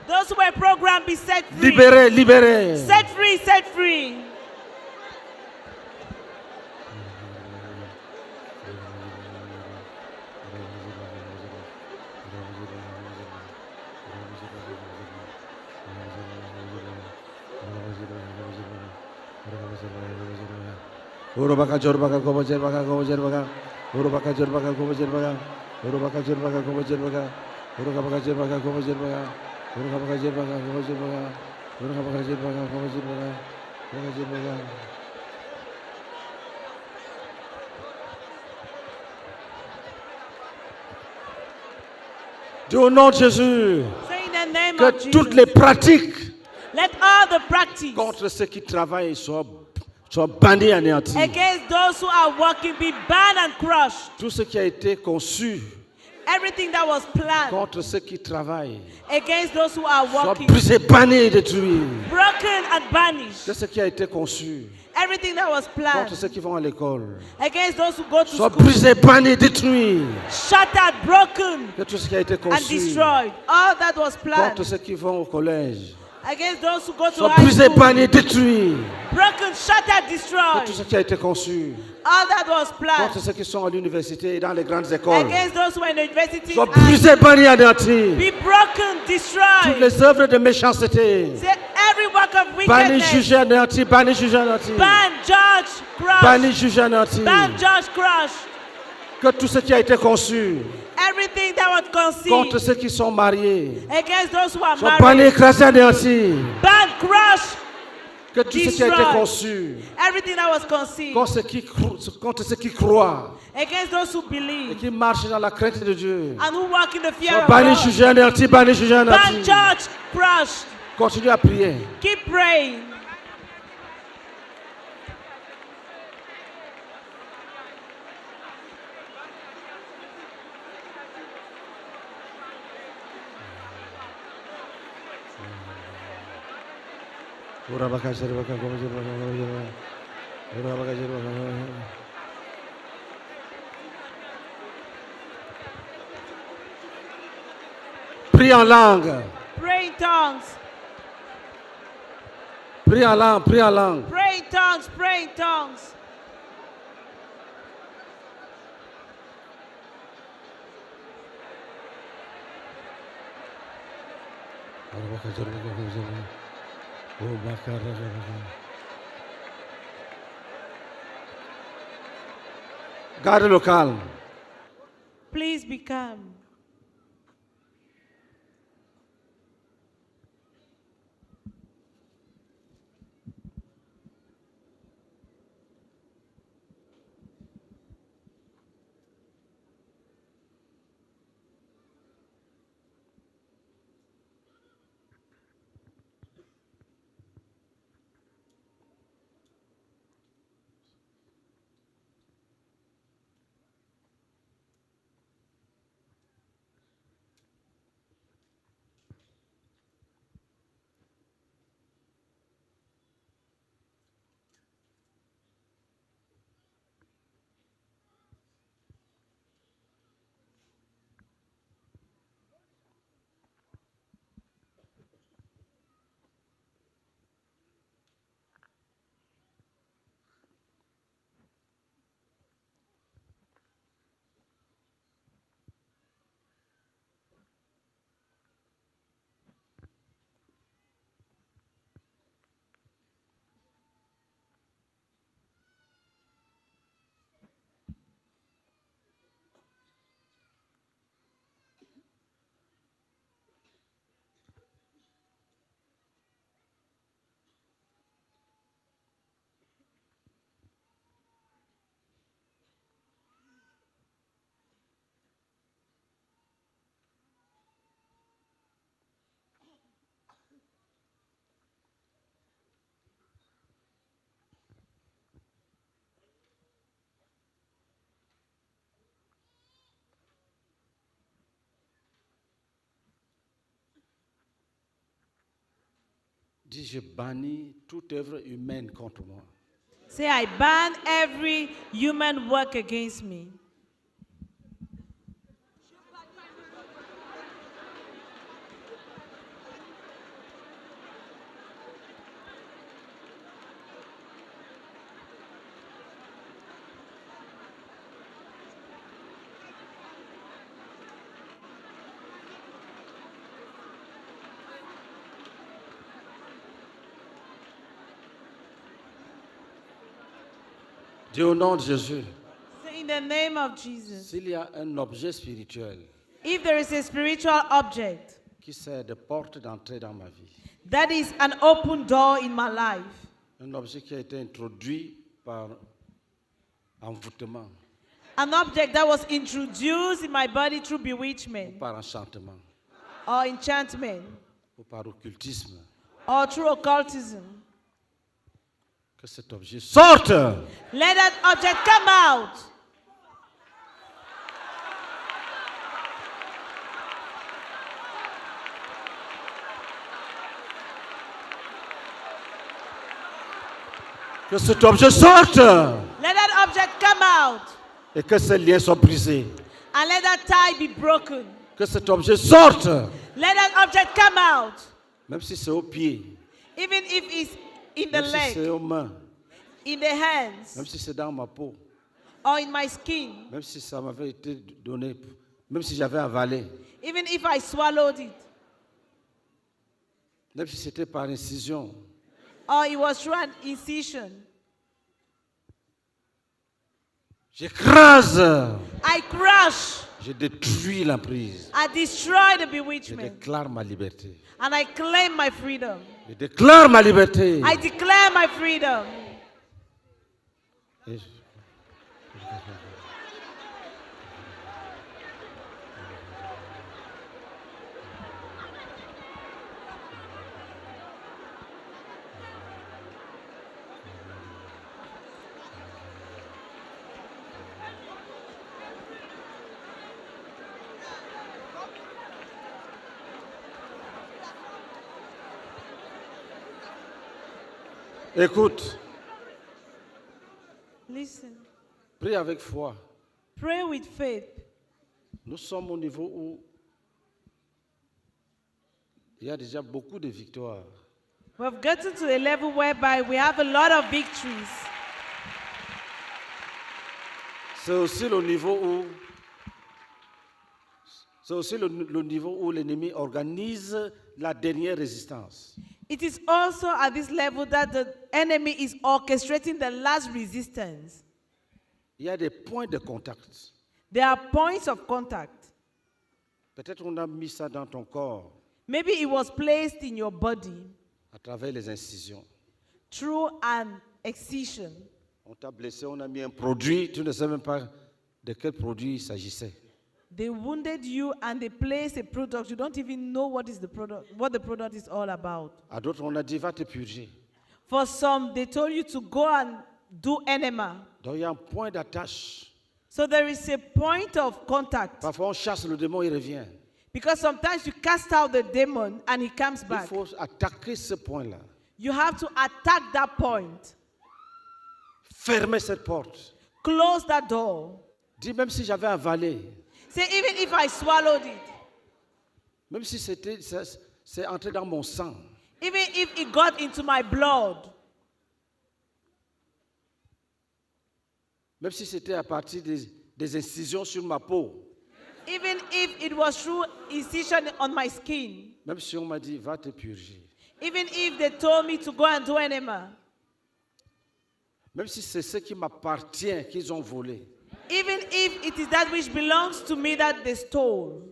Those who were programmed be set free. Libéré, libéré. Set free, set free. Urubaka jorbaka kobo jerbaka kobo jerbaka. Urubaka jorbaka kobo jerbaka. Urubaka jorbaka kobo jerbaka. Urubaka jorbaka kobo jerbaka. Urubaka jorbaka kobo jerbaka. Urubaka jorbaka kobo jerbaka. Urubaka jerbaka. Dis au nom de Jésus Say in the name que of Jesus. toutes les pratiques Let all the practice contre ceux qui travaillent soient bannies, anéanties. against those who are working be banned and crushed. Tout ce qui a été conçu Everything that was planned contre ceux qui travaillent against those who are soit working, brisé, banni et détruit. broken and banished. C'est ce qui a été conçu Everything that was planned contre ceux qui vont à l'école against those who go to soit school, brisé, banni, détruit. shattered, broken, Que tout ce qui a été and conçu destroyed. All that was planned contre ceux qui vont au collège against those who go to soit high brisé, school, banni, détruit. broken, shattered, Que destroyed. tout ce qui a été conçu All that was planned contre ceux qui sont à l'université et dans les grandes écoles against those who are in the university soit brisé, banni, anéanti. be broken, Toutes destroyed. les œuvres de méchanceté, Say every work of banni, wickedness, jugé, anéanti, banni, jugé, anéanti. ban, judge, Banni, crush, jugé, anéanti. ban, judge, crush. Que tout ce qui a été conçu Everything that was contre conceived ceux qui sont mariés against those who are soit banni, married, écrasé, anéanti. ban, crush. Que tout ce qui a été Destroy. conçu Everything that was conceived contre ceux qui croient against those who et believe qui marchent dans la crainte de Dieu and who walk in the fear soit of banni, God. jugé, anéanti, banni, jugé, Ban, anéanti. judge, crushed. Continue à prier. Keep praying. Prie en langue. Pray in tongues. Prie en langue. Prie en langue. Pray in tongues. Pray in tongues. Garde le calme. Please be calm. Dis, je bannis toute œuvre humaine contre moi. Say, I ban every human work against me. Dis au nom de Jésus, Say, in the name of Jesus, s'il y a un objet spirituel if there is a spiritual object qui sert de porte d'entrée dans ma vie, that is an open door in my life, un objet qui a été introduit par envoûtement an object that was introduced in my body through bewitchment ou par enchantement or enchantment ou par occultisme, or through occultism, que cet objet sorte. let that object come out. Que cet objet sorte Let that object come out. et que ces liens soient brisés. And let that tie be broken. Que cet objet sorte, Let that object come out. même si c'est au pied, Even if it's in the même si c'est leg, aux mains, in the hands, même si c'est dans ma peau, or in my skin. même si ça m'avait été donné, même si j'avais avalé, Even if I swallowed it. même si c'était par incision, Or it was through an incision. j'écrase, I crush. je détruis l'emprise. I destroy the Je bewitchment. déclare ma liberté. And I claim my freedom. Je déclare ma liberté. I declare my freedom. Et écoute, Listen. prie avec foi. Pray with faith. Nous sommes au niveau où il y a déjà beaucoup de victoires. We've gotten to a level whereby we have a lot of victories. C'est aussi le niveau où le niveau où l'ennemi organise la dernière résistance. It is also at this level that the enemy is orchestrating the last resistance. Il y a des points de contact. There are points of contact. Peut-être on a mis ça dans ton corps Maybe it was placed in your body à travers les incisions. through an excision. On t'a blessé, on a mis un produit, tu ne sais même pas de quel produit il s'agissait. They wounded you and they placed a product. You don't even know what is the product, what the product is all about. À d'autres, on a dit va te purger. For some, they told you to go and do enema. Donc il y a un point d'attache. So there is a point of contact. Parfois on chasse le démon, il revient. Because sometimes you cast out the demon and he comes Il back. faut attaquer ce point-là. You have to attack that point. Fermer cette porte. Close that door. Dis même si j'avais avalé, Say, even if I swallowed it, même si c'est entré dans mon sang, even if it got into my blood, même si c'était à partir des incisions sur ma peau, even if it was through incision on my skin, même si on m'a dit va te purger, even if they told me to go and do enema, même si c'est ce qui m'appartient qu'ils ont volé, even if it is that which belongs to me that they stole,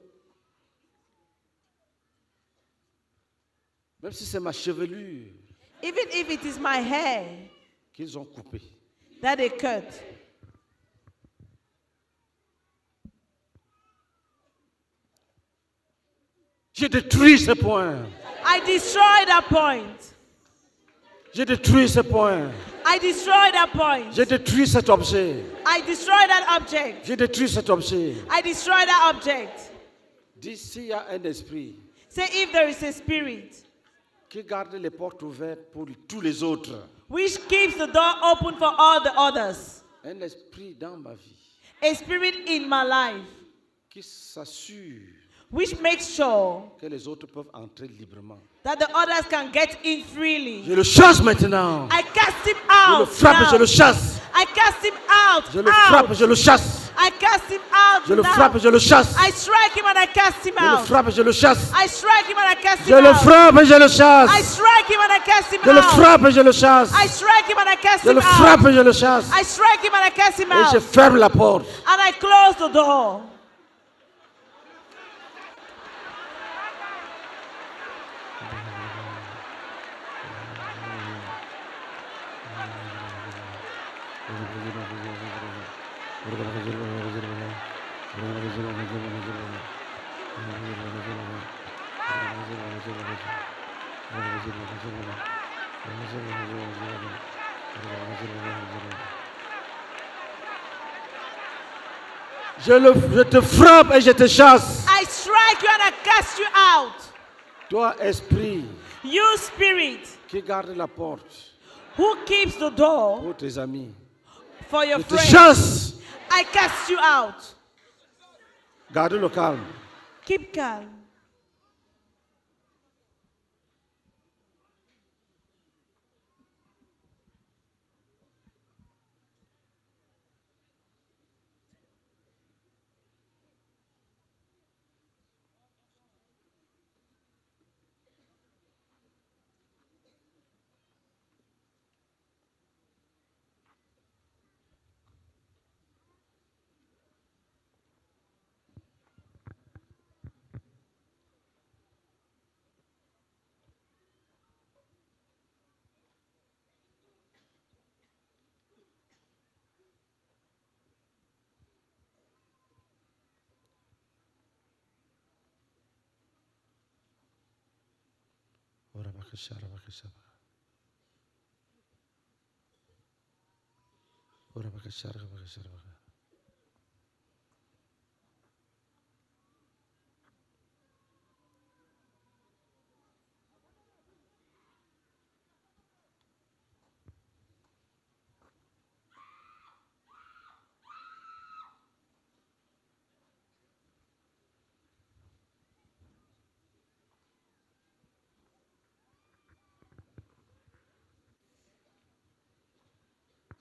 même si c'est ma chevelure even if it is my hair qu'ils ont coupé, that they cut, j'ai détruit ce point. I destroy that point. J'ai détruit ce point. I destroy that point. J'ai détruit cet objet. I destroy that object. J'ai détruit cet objet. I destroy that object. Dis s'il y a un esprit Say, if there is a spirit qui garde les portes ouvertes pour tous les autres, which keeps the door open for all the others, un esprit dans ma vie a spirit in my life qui s'assure which makes sure que les autres peuvent entrer librement. that the others can get in freely. Je le chasse maintenant. I cast him Je le out. frappe et now. je le chasse. I cast him out. Je le frappe et je le chasse. I cast him out. Je le now. frappe et je le chasse. I strike him and I cast him Je le out. frappe et je le chasse. I strike him and I cast Je him le out. frappe et je le I chasse. strike him and I cast him Je le out. frappe et je le chasse. I strike him and I cast Je him le out. frappe et je le chasse. I strike him and I cast him Et je out. ferme la porte. And I close the door. Je te frappe et je te chasse. I strike you and I cast you out. Toi, esprit You spirit qui garde la porte Who keeps the door pour tes amis. for your Je te friends? chasse. I cast you out. Garde le calme. Keep calm.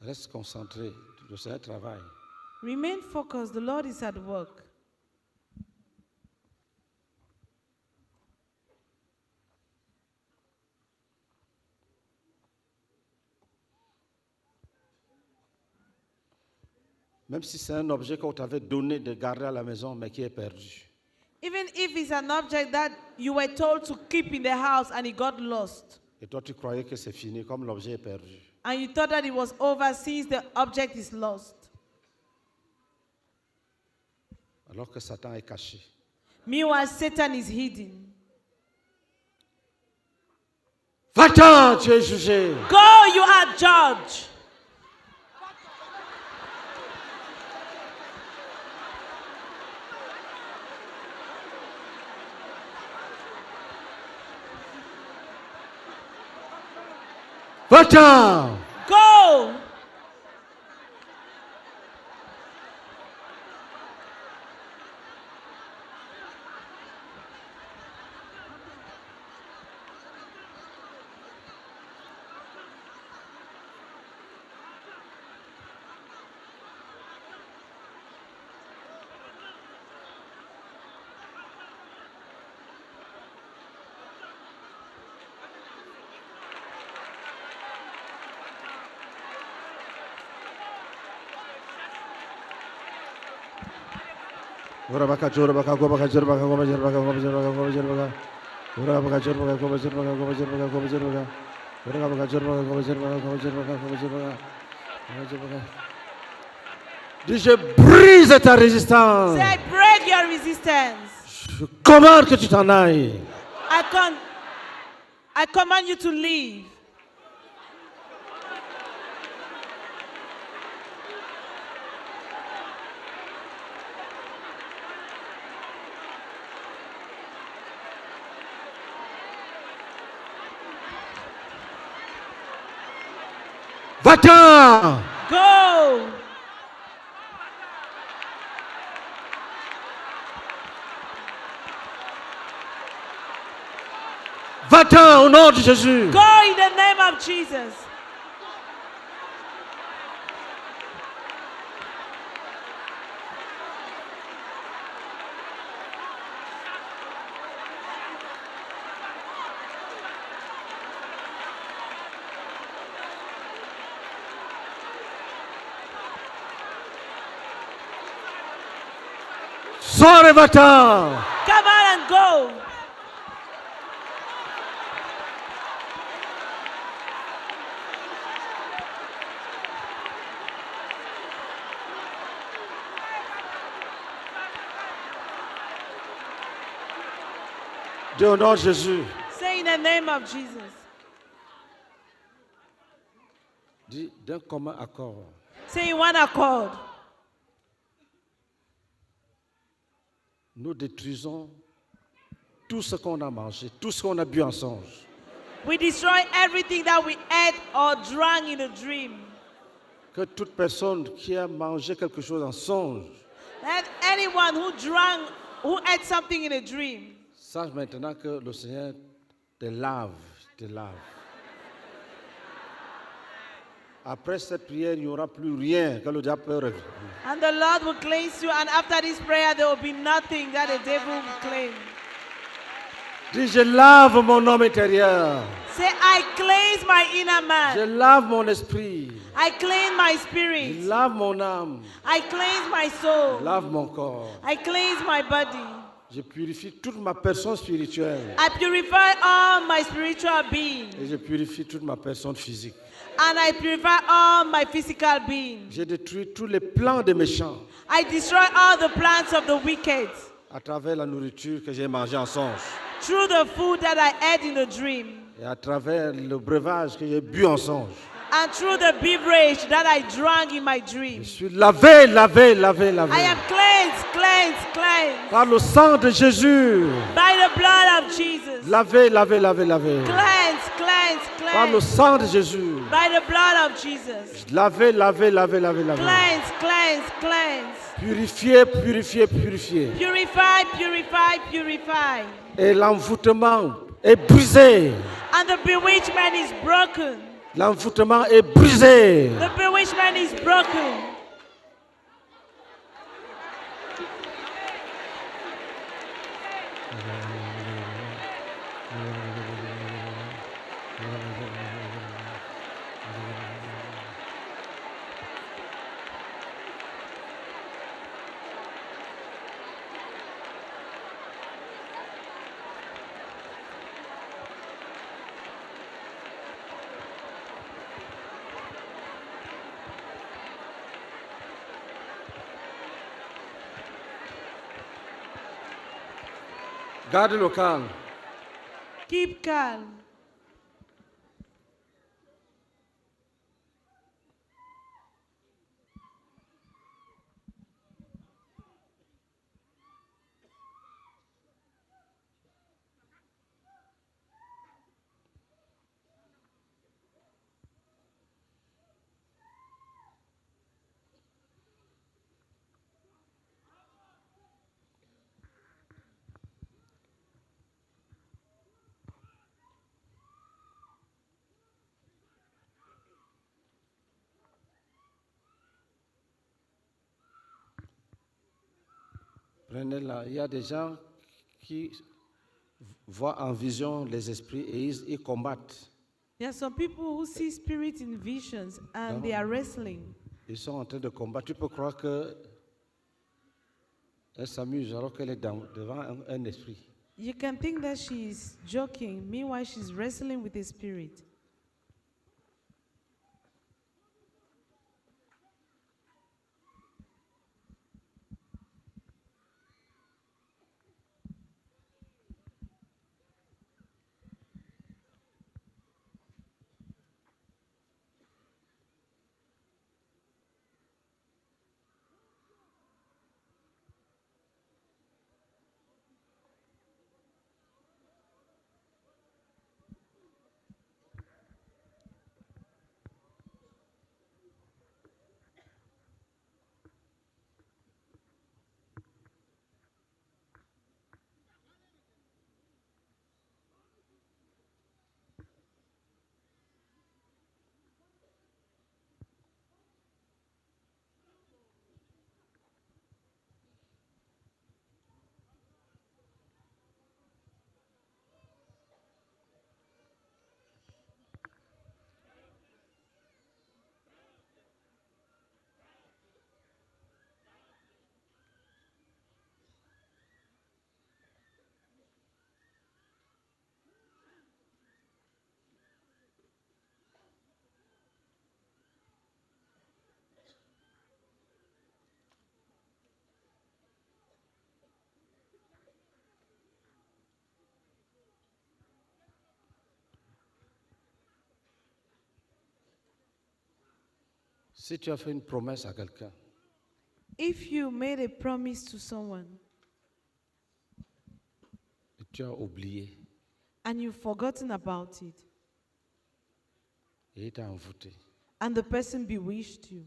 Reste concentré. C'est un travail. Remain focused. The Lord is at work. Même si c'est un objet qu'on t'avait donné de garder à la maison, mais qui est perdu. Even if it's an object that you were told to keep in the house and it got lost, Et toi, tu croyais que c'est fini, comme l'objet est perdu. and you thought that it was over since the object is lost, Alors que Satan est caché. meanwhile Satan is hidden. Va-t'en, tu es jugé. Go, you are judged. Va-t'en. Go. Dis, je brise ta résistance. Say, I break your resistance. Je commande que tu t'en ailles. I command you to leave. Va-t'en. Go. Va-t'en au nom de Jésus. Go in the name of Jesus. Sors et va-t'en. Come on and go. Dis au nom de Jésus. Say in the name of Jesus. Dis d'un commun accord. Say in one accord. Nous détruisons tout ce qu'on a mangé, tout ce qu'on a bu ensemble. We destroy everything that we ate or drank in a dream. Que toute personne qui a mangé quelque chose en songe, Let anyone who ate something in a dream, sache maintenant que le Seigneur te lave, te lave. Après cette prière, il n'y aura plus rien que le diable peut revenir. and the Lord will cleanse you, and after this prayer there will be nothing that the devil will claim. Dis, je lave mon homme intérieur. Say, I cleanse my inner Je man. lave mon esprit. I cleanse my Je spirit. lave mon âme. I cleanse my Je soul. lave mon corps. I cleanse my body. Je purifie toute ma personne spirituelle. I purify all my spiritual being. Et je purifie toute ma personne physique. And I purify all my physical being. J'ai détruit tous les plans des méchants I destroy all the plans of the wicked à travers la nourriture que j'ai mangée en songe through the food that I ate in the dream et à travers le breuvage que j'ai bu en songe. and through the beverage that I drank in my dream. Je suis lavé, lavé, lavé, I lavé. am cleansed, cleansed, cleansed Par le sang de Jésus. by the blood of Jesus. Lavé, lavé, lavé, lavé. Cleansed, cleansed, Par le cleansed sang de Jésus. by the blood of Jesus. Lavé, lavé, lavé, lavé, lavé. Cleansed, cleansed, cleansed. Purifié, purifié, purifié. Purify, purify, purify. Et l'envoûtement est brisé. And the bewitchment is broken. L'envoûtement est brisé. The bewitchment is broken. Garde le calme. Keep calm. Prenez-la. Il y a des gens qui voient en vision les esprits et ils combattent. There are some people who see spirits in visions and they are wrestling. Ils sont en train de combattre. Tu peux croire qu'elle s'amuse alors qu'elle est devant un esprit. You can think that she is joking, meanwhile she's wrestling with a spirit. Si tu as fait une promesse à quelqu'un If you made a promise to someone et tu as oublié, and you've forgotten about it, et il t'a envoûté. and the person bewitched you.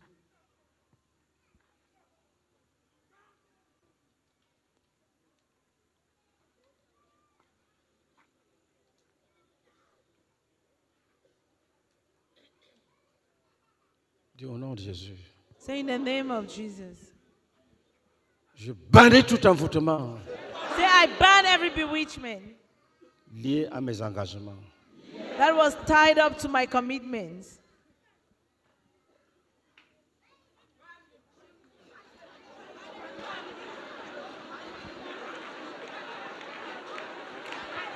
Dis au nom de Jésus. Say in the name of Jesus. Je bannis tout envoûtement Say, I ban every bewitchment lié à mes engagements. that was tied up to my commitments.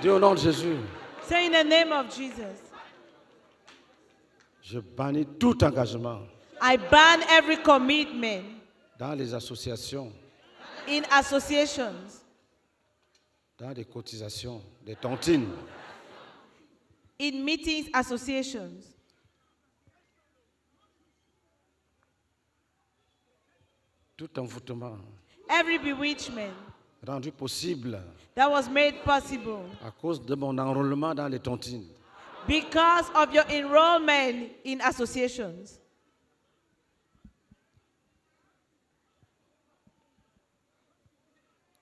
Dis au nom de Jésus. Say in the name of Jesus. Je bannis tout engagement I ban every commitment dans les associations, in associations, dans les cotisations, des tontines, in meetings, associations, tout envoûtement every bewitchment rendu possible that was made possible à cause de mon enrôlement dans les tontines. because of your enrollment in associations.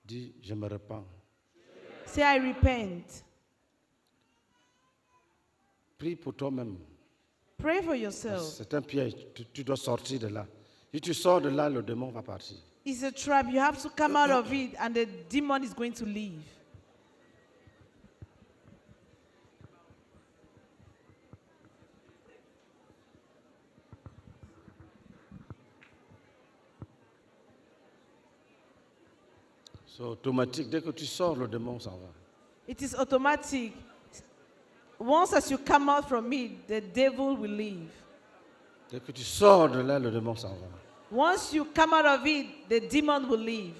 Dis, je me repens. Say, I repent. Prie pour toi-même. Pray for yourself. C'est un piège. Tu dois sortir de là. Si tu sors de là, le démon va partir. It's a trap. You have to come out of it, and the demon is going to leave. C'est automatique. Dès que tu sors, le démon s'en va. It is automatic. Once as you come out from it, the devil will leave. Dès que tu sors de là, le démon s'en va. Once you come out of it, the demon will leave.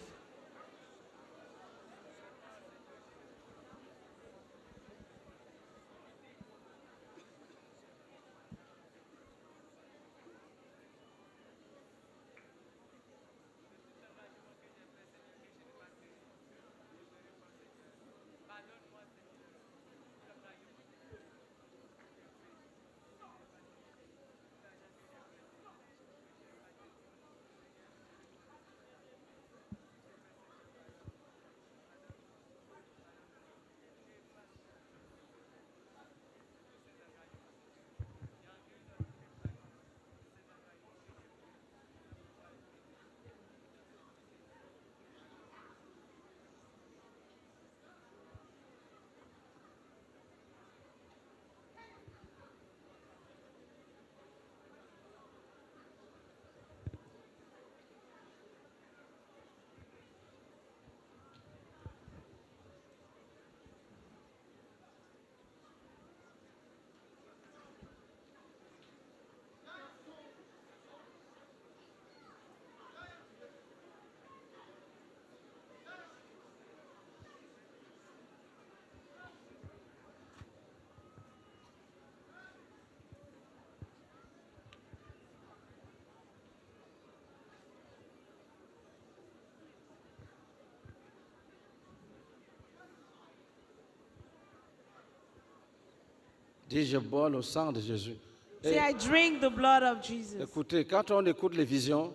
Dis, je bois le sang de Jésus. Say, I drink the blood of Jesus. Écoutez, quand on écoute les visions,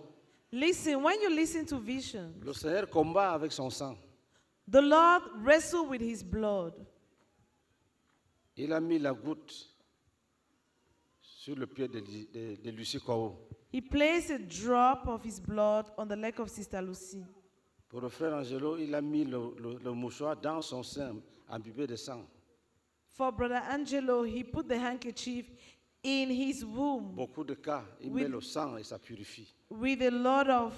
Listen, when you listen to vision, le Seigneur combat avec son sang. the Lord wrestled with his blood. Il a mis la goutte sur le pied de Lucie Kouo. He placed a drop of his blood on the leg of Sister Lucy. Pour le frère Angelo, il a mis le mouchoir dans son sein, imbibé de sang. For Brother Angelo, he put the handkerchief in his womb Beaucoup de cas, il Oui. met le sang et ça purifie. with a lot of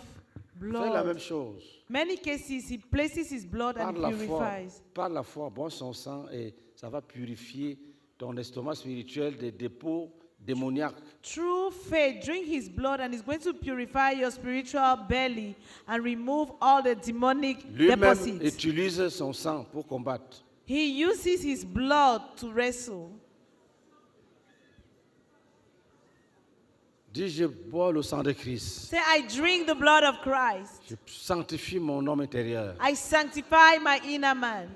Fais la même blood. chose. Many cases, he places his blood Par and la foi, purifies. par la foi, bois son sang et ça va purifier ton estomac spirituel des dépôts démoniaques. Through faith, drink his blood and it's going to purify your spiritual belly and remove all the demonic Lui-même deposits. utilise son sang pour combattre. He uses his blood to wrestle. Dis, je bois le sang de Christ. Say, I drink the blood of Christ. Je sanctifie mon homme intérieur. I sanctify my inner man.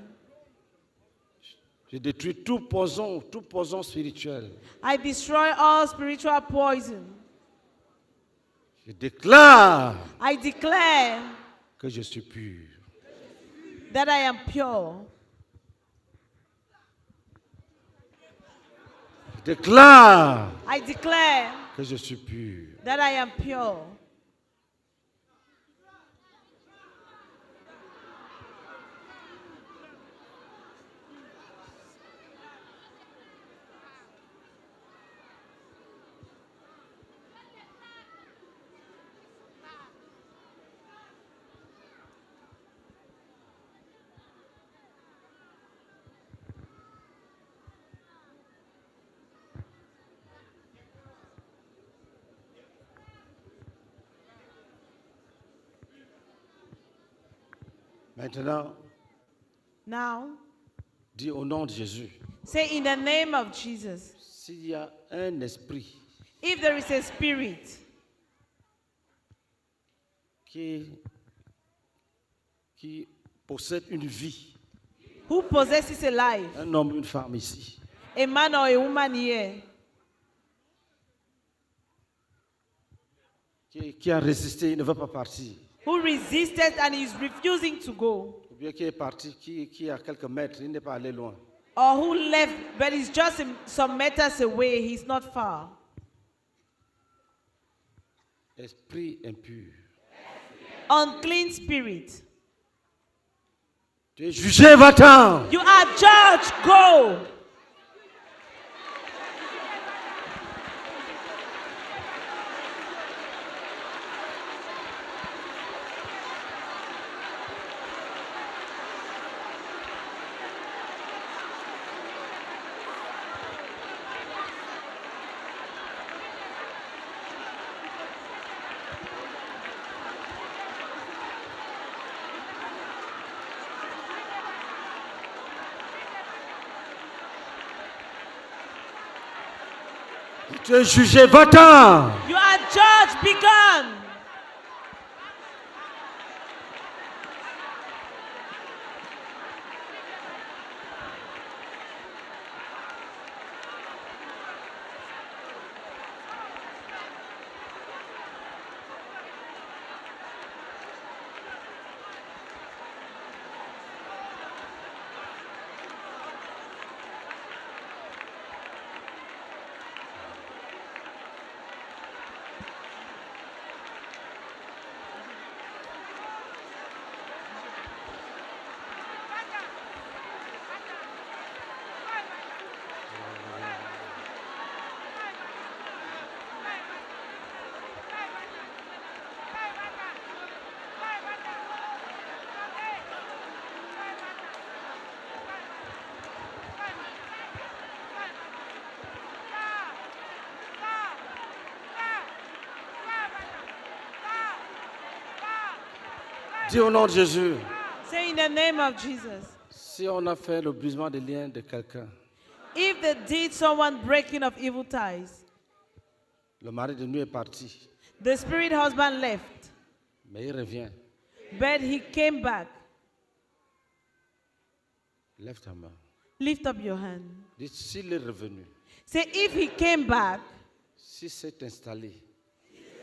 Je détruis tout poison spirituel. I destroy all spiritual poison. Je déclare I declare que je suis pur. that I am pure. Je déclare I declare que je suis pur. that I am pure. Maintenant, Now, dis au nom de Jésus, say in the name of Jesus, s'il y a un esprit if there is a spirit qui possède une vie, who possesses a life, un homme, une femme ici, a man or a woman here, qui a résisté, il ne veut pas partir, who resisted and is refusing to go, ou bien qui est parti, qui est à quelques mètres, il n'est pas allé loin. or who left but is just some meters away, he's not far. Esprit impur. Unclean spirit, Tu es jugé, va-t'en. you are judged, go. Tu es jugé, va-t'en. You are judged, be gone. Dis au nom de Jésus, Say in the name of Jesus. si on a fait le brisement des liens de quelqu'un, If they did someone breaking of evil ties, le mari de nuit est parti, the spirit husband left, mais il revient. but he came back. Lève ta main. Lift up your hand. Dis, s'il est revenu, Say, if he came back, si c'est installé,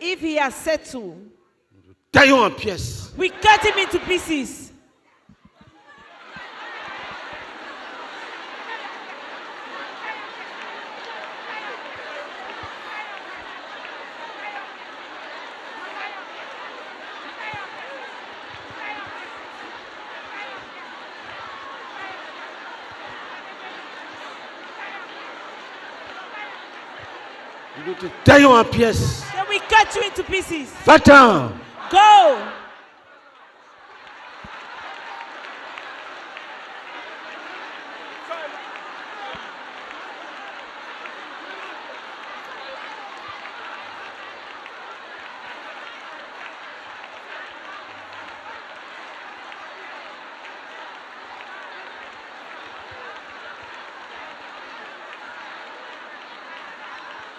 if he has settled, taillons en pièces. we cut him into pieces. Nous te taillons en pièces. Then we cut you into pieces. Va-t'en. Go.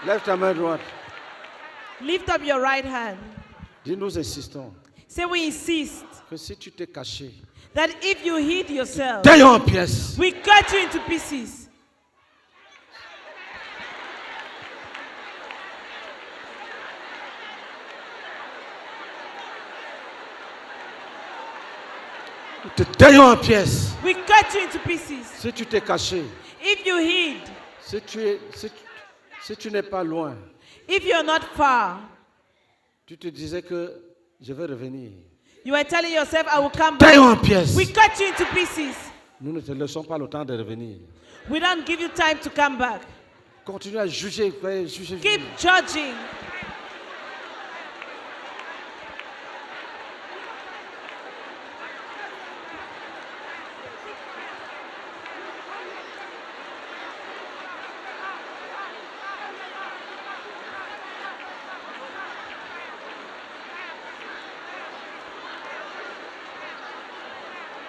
Lève ta main droite. Lift up your right hand. Dis, nous insistons Say, we insist que si tu t'es caché, that if you hid yourself, taillons en pièces. we cut you into pieces. Nous te taillons en pièces. We cut you into pieces. Si tu t'es caché, If you hid, si tu n'es pas loin, if you're not far, tu te disais que je vais revenir. you are telling yourself, I will come Taillons back. en pièces. We cut you into pieces. Nous ne te laissons pas le temps de revenir. We don't give you time to come back. Continue à juger. Keep judging.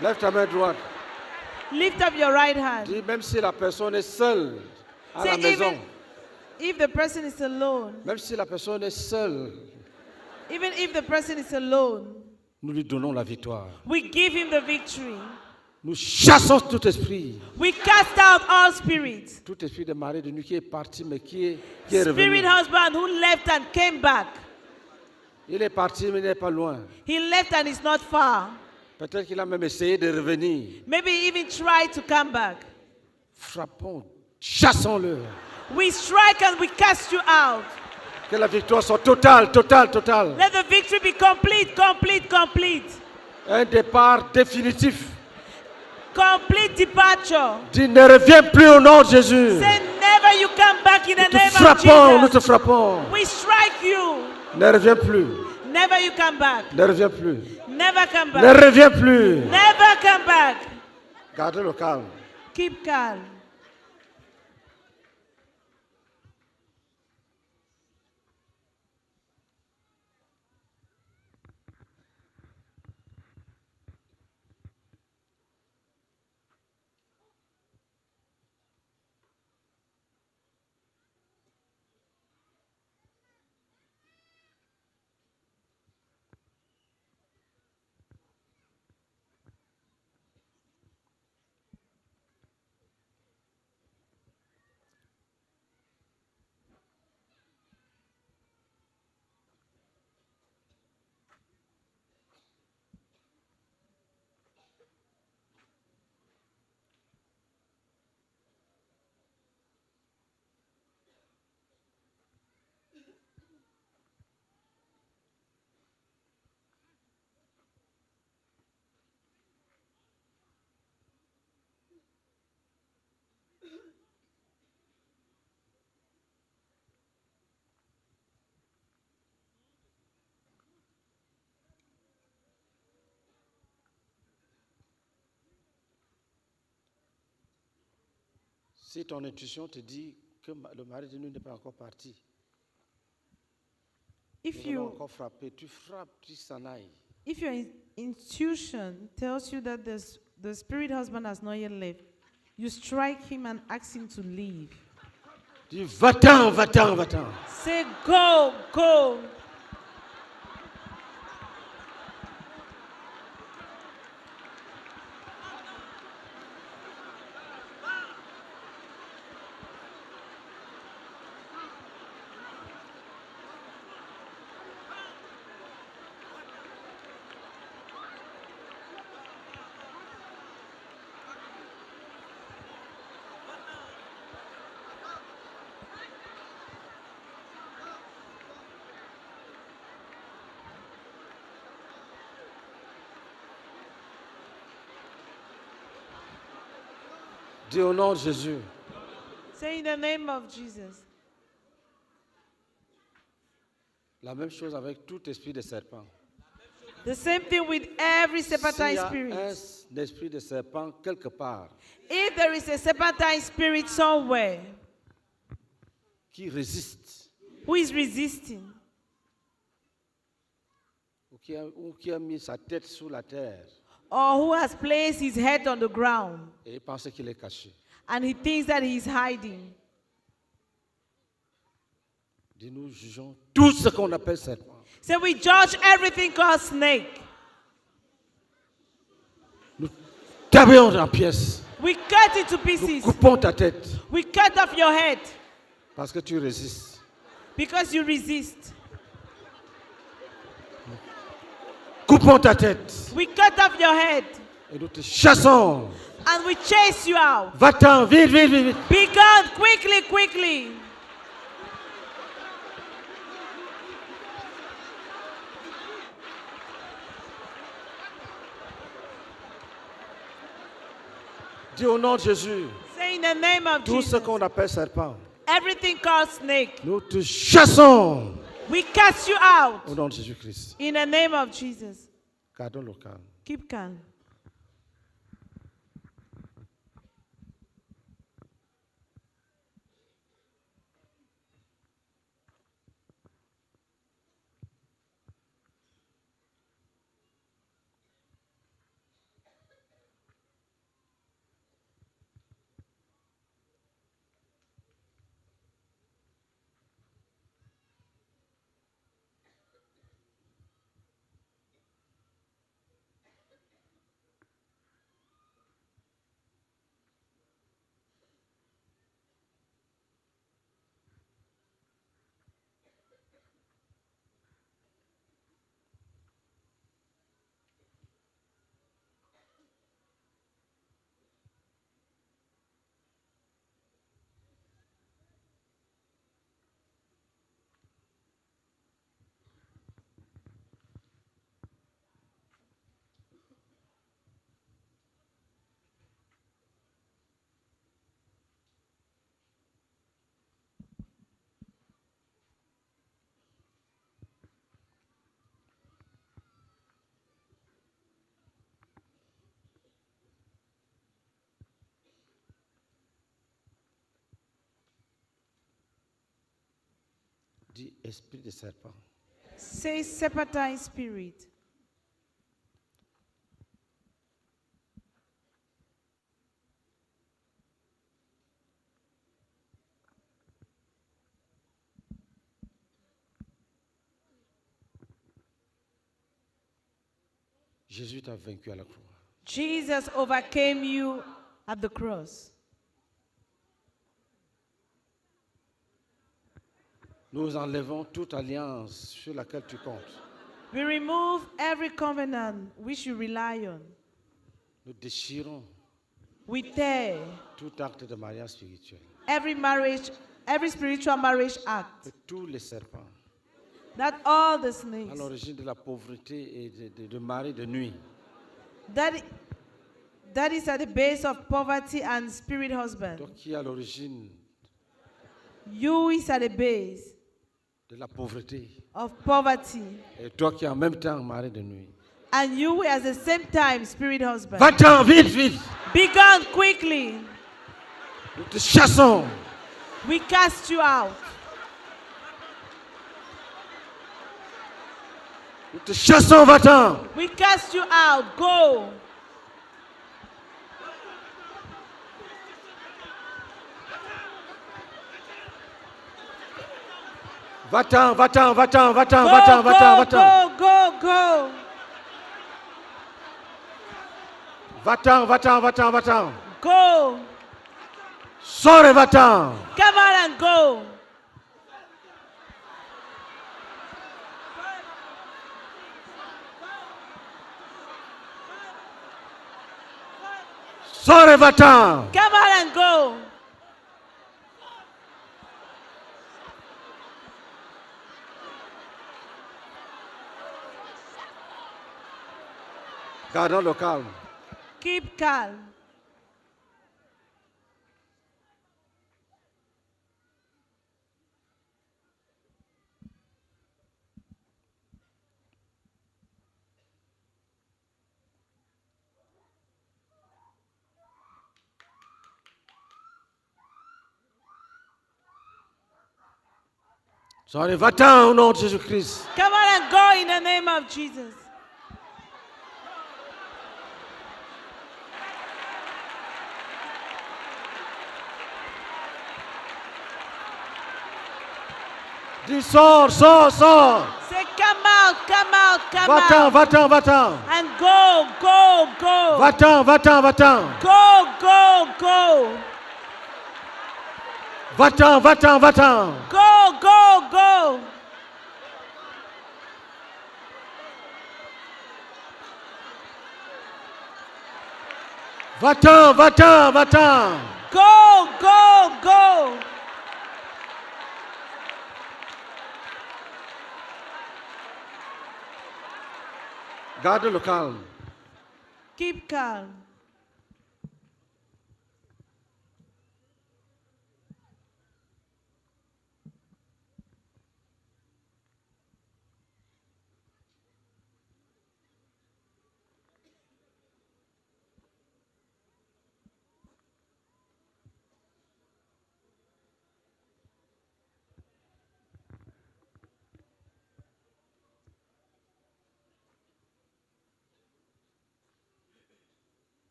Lève ta main droite. Lift up your right hand. Dis, même si la personne est seule à la Say, maison, even if the person is alone, même si la personne est seule, even if the person is alone, nous lui donnons la victoire. we give him the victory. Nous chassons tout esprit. We cast out all spirits. Tout esprit de mari de nuit qui est parti, mais qui est revenu. Spirit husband who left and came back. Il est parti, mais il n'est pas loin. He left and is not far. Peut-être qu'il a même essayé de revenir. Maybe he even tried to come back. Frappons, chassons-le. We strike and we cast you out. Que la victoire soit totale, totale, totale. Let the victory be complete, complete, complete. Un départ définitif. Complete departure. Dis, ne reviens plus au nom de Jésus. Say never you come back in the Nous te name of frappons, nous te Jesus. frappons. We strike you. Ne reviens plus. Never you come back. Ne reviens plus. Never come Ne back. reviens plus. Never come back. Gardez le calme. Keep calm. Si ton intuition te dit que le mari de nous n'est pas encore parti, If nous allons you encore frapper, tu frappes, tu s'en ailles. if your intuition tells you that the spirit husband has not yet left, you strike him and ask him to leave. Dis, va-t'en, va-t'en, va-t'en. Say, go, go. Dis au nom de Jésus. Say in the name of Jesus. La même chose avec tout esprit de serpent. The same thing with every S'il y serpentine a spirit. un esprit de serpent quelque part If there is a serpentine spirit somewhere qui résiste who is resisting ou qui a mis sa tête sous la terre or who has placed his head on the ground et il pense qu'il est caché, and he thinks that he is hiding, dis, nous jugeons tout ce qu'on appelle serpent. so we judge everything called snake. Nous tablions en pièces. We cut it to Nous pieces. coupons ta tête We cut off your head parce que tu résistes. because you resist. Coupons ta tête We cut off your head et nous te chassons. and we chase you out. Va-t'en, vite, vite, vite, vite. Be gone quickly, quickly. Dis au nom de Jésus, Say in the name of tout ce Jesus. qu'on appelle serpent, Everything called snake. nous te chassons We cast you out au nom de Jésus-Christ. in the name of Jesus. Gardons le calme. Keep calm. Dis esprit de serpent. Say serpentine spirit. Jésus t'a vaincu à la croix. Jesus overcame you at the cross. Nous enlevons toute alliance sur laquelle tu comptes. We remove every covenant which you rely on. Nous déchirons We tear tout acte de mariage spirituel. every marriage, every spiritual marriage act. Que tous les serpents, That all the à snakes l'origine de la pauvreté et de mari de nuit, that is at the base of poverty and spirit husband. toi qui es à l'origine You is at the base de la pauvreté, of poverty. et toi qui es en même temps mari de nuit. And you at the same time spirit husband. Va-t'en, vite, vite. Be gone quickly. Nous te chassons. We cast you out. Nous te chassons, va-t'en. We cast you out. Go. Va-t'en, va-t'en, va-t'en, va-t'en, Go, va-t'en, va-t'en, va-t'en. go. Va-t'en, va-t'en, va-t'en, va-t'en. Go. Sors et va-t'en. Come on and go. Sors et va-t'en. Come on and go. Gardons le calme. Keep calm. Sors et va-t'en au nom de Jésus-Christ. Come on and go in the name of Jesus. Dis sors, sors, sors. Say, come out, come out, come Va-t'en, out. va-t'en, va-t'en. And go, go, go. Va-t'en, va-t'en, va-t'en. Go, go, go. Va-t'en, va-t'en, va-t'en. Go, go, go. Va-t'en, va-t'en, va-t'en. Go, go, go. Garde le calme. Keep calm.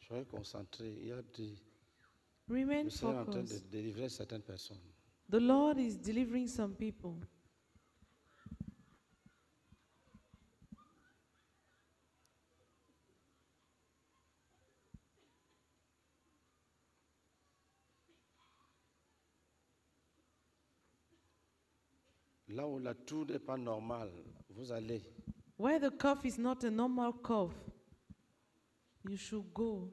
Soyez concentrés. Il y a des... Remain Le Seigneur est en train de focused. délivrer certaines personnes. The Lord is delivering some people. Là où la toux n'est pas normale, vous allez. Where the cough is not a normal cough, you should go.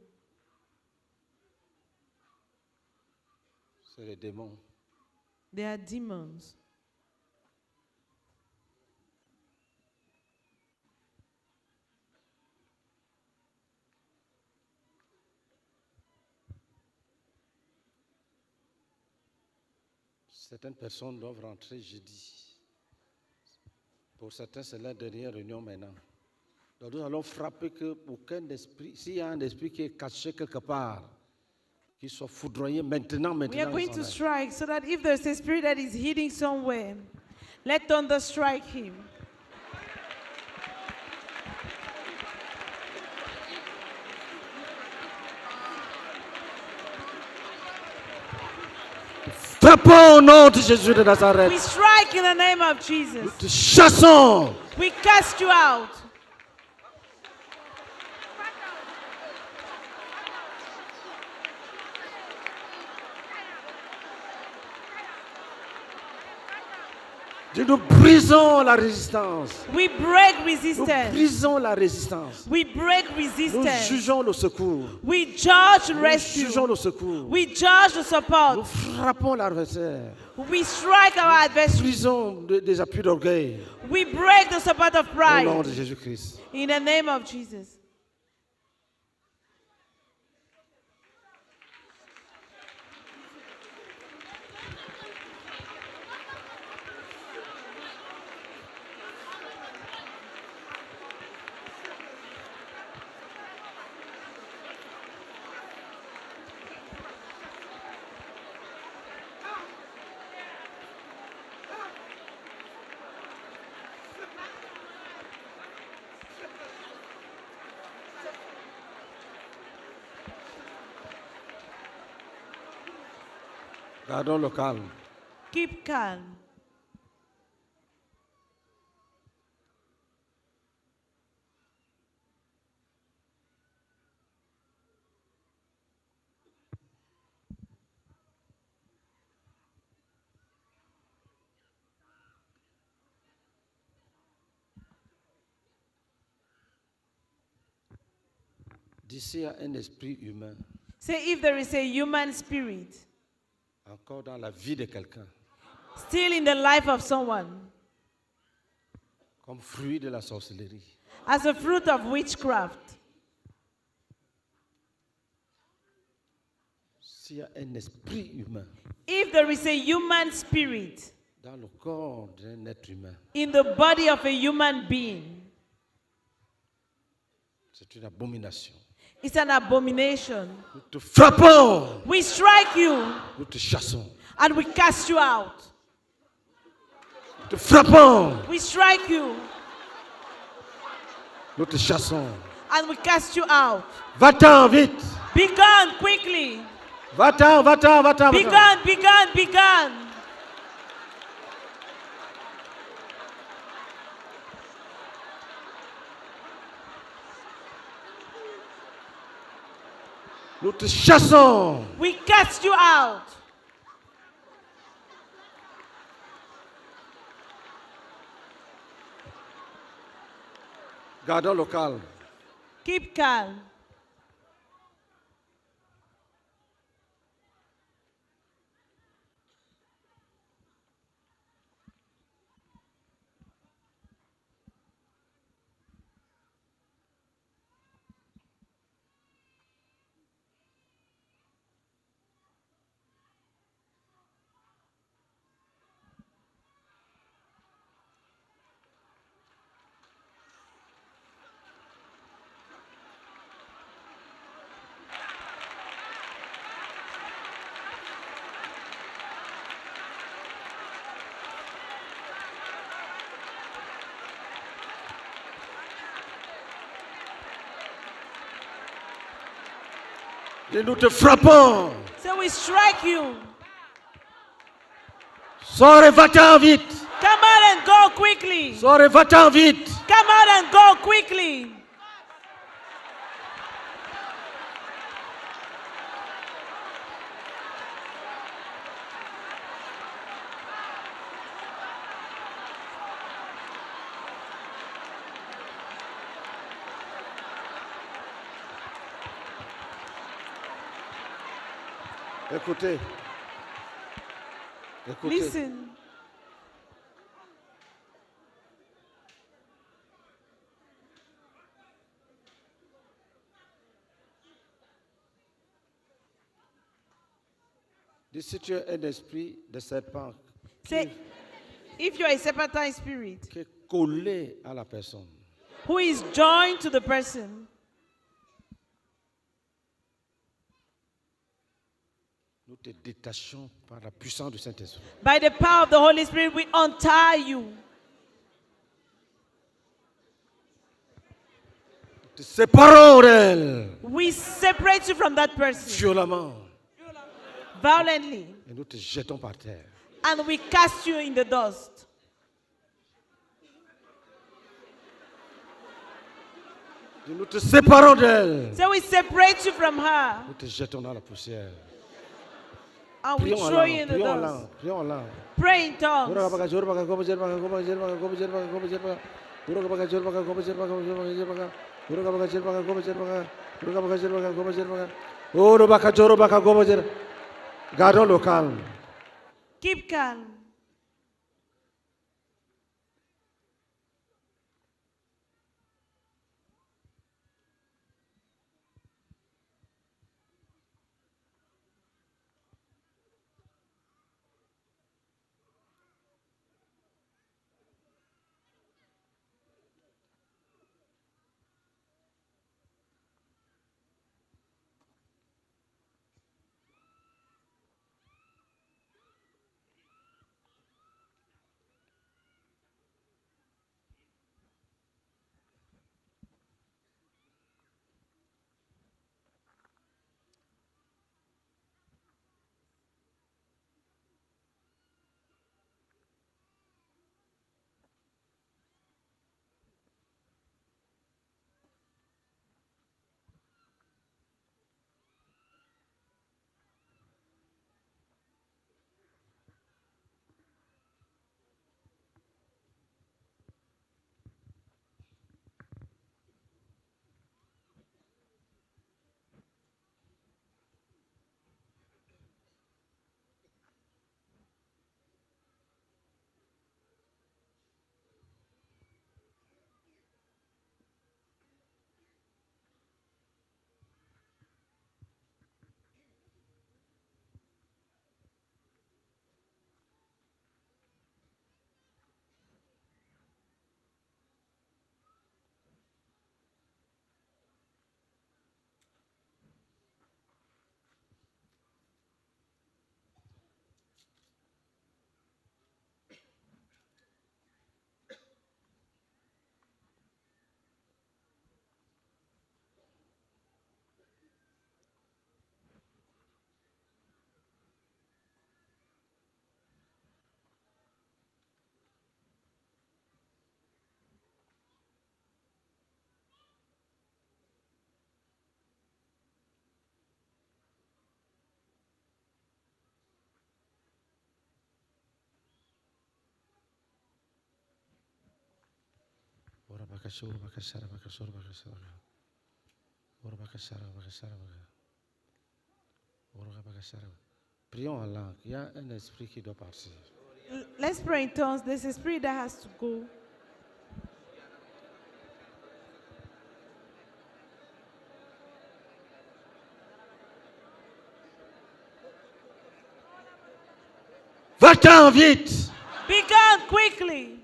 C'est les démons. They are demons. Certaines personnes doivent rentrer jeudi. Pour certains, c'est la dernière réunion maintenant. Donc nous allons frapper que aucun esprit, s'il y a un esprit qui est caché quelque part, qu'il soit foudroyé maintenant. We are going il to s'en aille. strike so that if there's a spirit that is hiding somewhere, let thunder strike him. Frappons au nom de Jésus de We Nazareth. strike in the name of Jesus. Te chassons. We cast you out. Nous brisons la résistance. We break Nous resistance. brisons la résistance. We break Nous resistance. jugeons le secours. We judge Nous rescue. jugeons le secours. We judge the Nous support. frappons l'adversaire. We strike our Nous adversary. brisons des appuis d'orgueil. We break the support of Au nom pride. de Jésus-Christ. In the name of Jesus. Gardons le calme. Keep calm. D'ici à un esprit humain, Say if there is a human spirit encore dans la vie de quelqu'un, Still in the life of someone. comme fruit de la sorcellerie. As a fruit of witchcraft. S'il y a un esprit humain If there is a human spirit dans le corps d'un être humain, in the body of a human being, c'est une abomination. it's an abomination. Nous te frappons, We strike you nous te chassons. and we cast you out. Nous te frappons, We strike you nous te chassons. and we cast you out. Va-t'en vite. Be gone quickly. Va-t'en, va-t'en, va-t'en. Be va-t'en. gone, be gone, be gone. Nous te chassons. We cast you out. Gardons le calme. Keep calm. Et nous te frappons. So we strike you. Sors et va-t'en vite. Come out and go quickly. Sors et va-t'en vite. Come out and go quickly. Écoutez. Écoutez. Listen. Dis si tu es un esprit de serpent Say, if you are a serpentine spirit qui est collé à la personne, who is joined to the person, nous te détachons par la puissance du Saint-Esprit. by the power of the Holy Spirit, we untie you. Nous te séparons d'elle We separate you from that person violemment violently et nous te jetons par terre. and we cast you in the dust. Nous te séparons d'elle. So we separate you from her Nous te jetons dans la poussière. and we Prions en throw you in langue, the prions en dust. langue, prions en langue. Pray in tongues. Gardons le calme. Keep calm. Prions en langue. Il y a un esprit qui doit partir. Let's pray in tongues. There's a spirit that has to go. Va-t'en vite! Be gone quickly.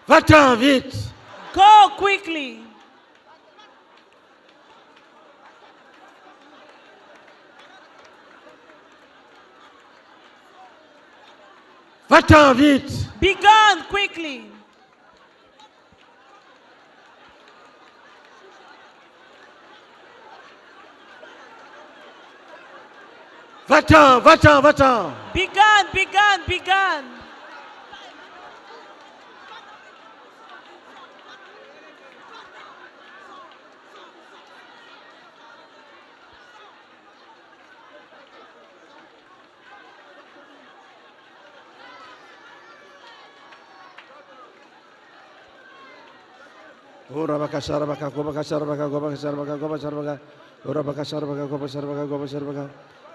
Va-t'en vite! Go quickly. Va-t'en vite! Be gone quickly. Va-t'en, va-t'en, va-t'en! Be gone, be gone, be gone. Ora baka shara baka go baka shara baka go baka shara baka go baka shara baka ora baka shara baka go baka shara baka go baka shara baka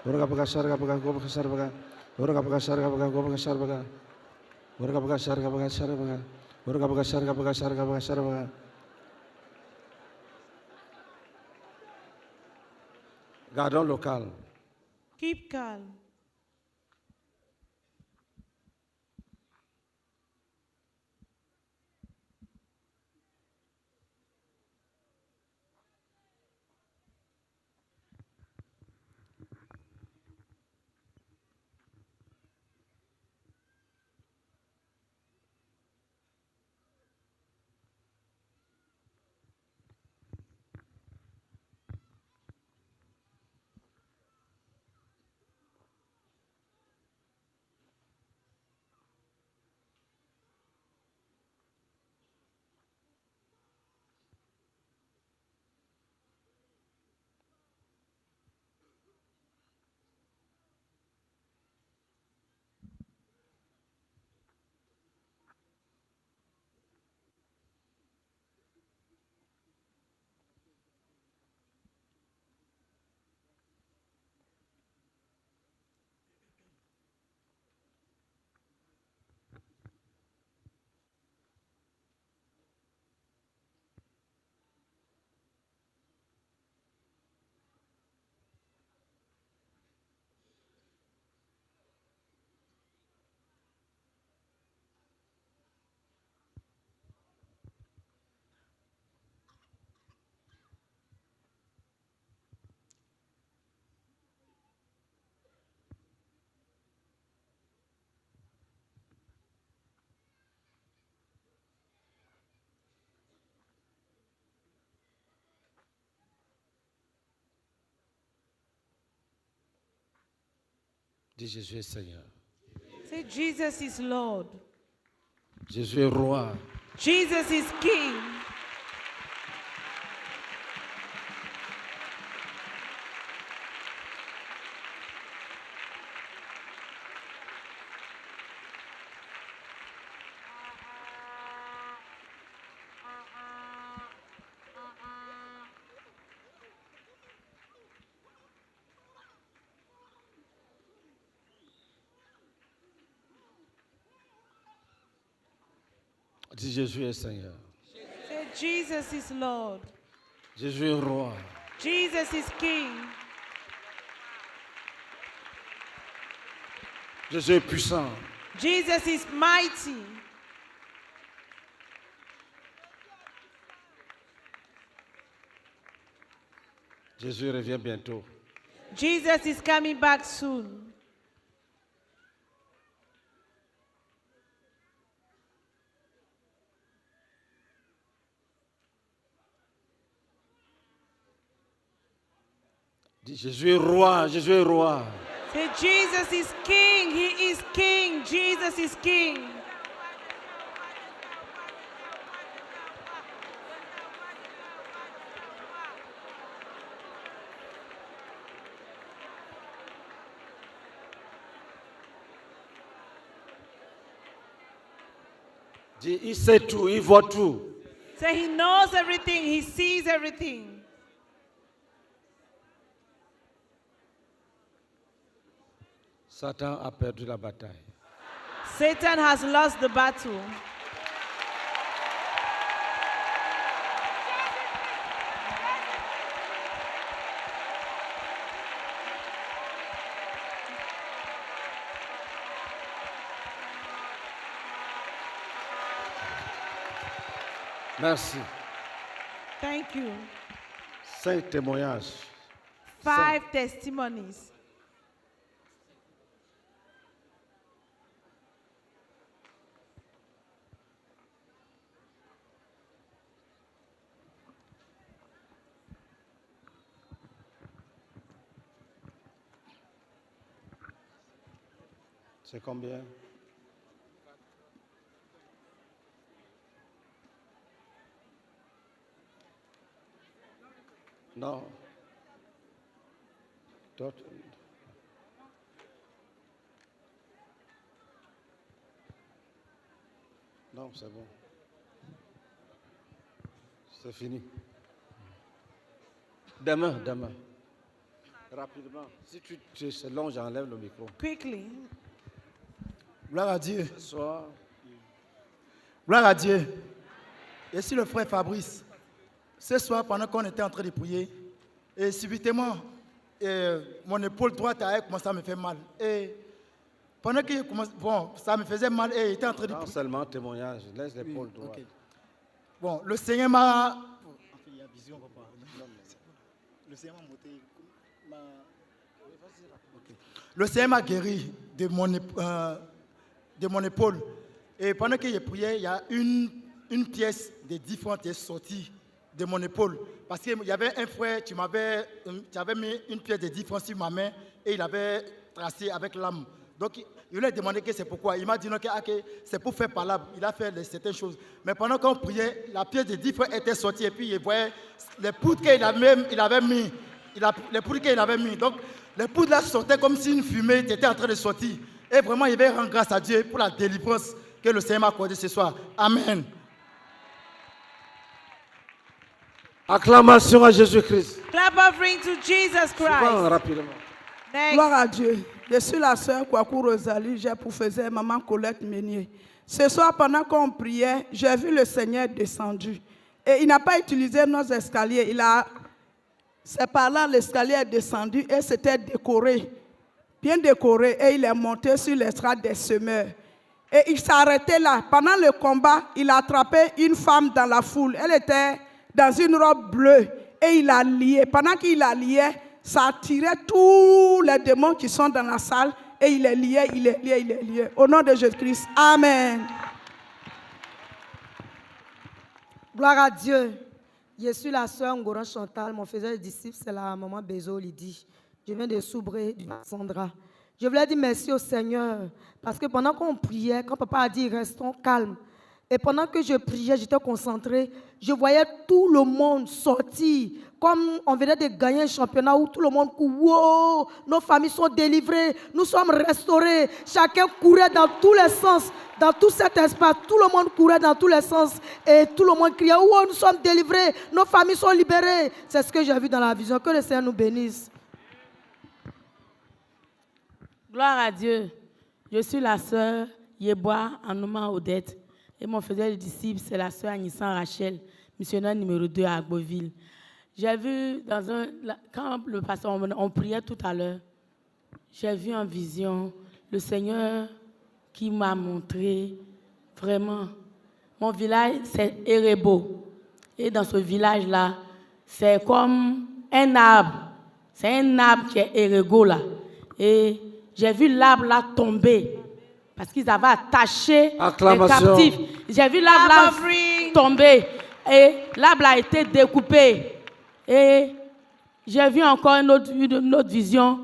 ora baka shara baka go baka shara baka ora baka shara baka go baka shara baka ora baka shara baka shara baka ora baka shara baka shara baka shara baka. Gardons le calme. Keep calm. Dis Jésus est Seigneur. Say Jesus is Lord. Jésus est roi. Jesus is King. Dis Jésus est Seigneur. Say Jesus is Lord. Jésus est roi. Jesus is King. Jésus est puissant. Jesus is mighty. Jésus revient bientôt. Jesus is coming back soon. Dis Jésus est roi. Jésus est roi. Say Jesus is King. He is King. Jesus is King. Dis, il sait tout, il voit tout. Say he knows everything, he sees everything. Satan a perdu la bataille. Satan has lost the battle. Merci. Thank you. 5 témoignages. 5 testimonies. C'est combien? Non. D'autres? Non, c'est bon. C'est fini. Demain. Rapidement. Si c'est long, j'enlève le micro. Quickly. Gloire à Dieu. Ce soir, Gloire à Dieu. Et si le frère Fabrice, ce soir, pendant qu'on était en train de prier, et subitement, mon épaule droite a commencé à me faire mal. Et pendant qu'il commence, bon, ça me faisait mal et il était en train de non prier. seulement témoignage, laisse l'épaule Oui, droite. ok. Bon, le Seigneur m'a. Il y a vision, papa. Le Seigneur m'a monté. Le Seigneur m'a guéri de mon épaule. Et pendant que je priais, il y a une pièce de différentes est sortie de mon épaule. Parce qu'il y avait un frère, tu avais mis une pièce de différence sur ma main et il avait tracé avec l'âme. Donc, il lui a demandé que c'est pourquoi. Il m'a dit non, que c'est pour faire palabre. Il a fait certaines choses. Mais pendant qu'on priait, la pièce de différence était sortie et puis il voyait les poudres qu'il avait mis. Les poudres qu'il avait mis. Donc, les poudres là sortaient comme si une fumée était en train de sortir. Et vraiment, il va rendre grâce à Dieu pour la délivrance que le Seigneur m'a accordée ce soir. Amen. Acclamation à Jésus-Christ. Clap offering to Jesus Souvent, Christ. rapidement. Next. Gloire à Dieu. Je suis la sœur Kwaku Rosalie, j'ai pour faisait maman Colette Meunier. Ce soir, pendant qu'on priait, j'ai vu le Seigneur descendu. Et il n'a pas utilisé nos escaliers. C'est par là l'escalier est descendu et c'était décoré, bien décoré. Et il est monté sur l'estrade des semeurs. Et il s'est arrêté là. Pendant le combat, il a attrapé une femme dans la foule. Elle était dans une robe bleue. Et il a lié. Pendant qu'il la liait, ça attirait tous les démons qui sont dans la salle. Et il est lié. Au nom de Jésus-Christ. Amen. Gloire à Dieu. Je suis la sœur Ngoran Chantal. Mon frère disciple, c'est la maman Bézo Lydie. Je viens de Soubré, du Sandra. Je voulais dire merci au Seigneur. Parce que pendant qu'on priait, quand papa a dit restons calmes, et pendant que je priais, j'étais concentrée, je voyais tout le monde sortir. Comme on venait de gagner un championnat où tout le monde court. Wow, nos familles sont délivrées, nous sommes restaurés. Chacun courait dans tous les sens. Dans tout cet espace, tout le monde courait dans tous les sens. Et tout le monde criait, wow, nous sommes délivrés, nos familles sont libérées. C'est ce que j'ai vu dans la vision. Que le Seigneur nous bénisse. Gloire à Dieu. Je suis la sœur Yeboah Anouma Odette. Et mon frère disciple, c'est la sœur Anissan Rachel, missionnaire numéro 2 à Agboville. J'ai vu quand le pasteur, on priait tout à l'heure, j'ai vu en vision le Seigneur qui m'a montré vraiment. Mon village, c'est Erebo. Et dans ce village-là, c'est comme un arbre. C'est un arbre qui est Erego là. Et j'ai vu l'arbre là tomber. Parce qu'ils avaient attaché les captifs. J'ai vu l'arbre là tomber. Et l'arbre a été découpé. Et j'ai vu encore une autre vision.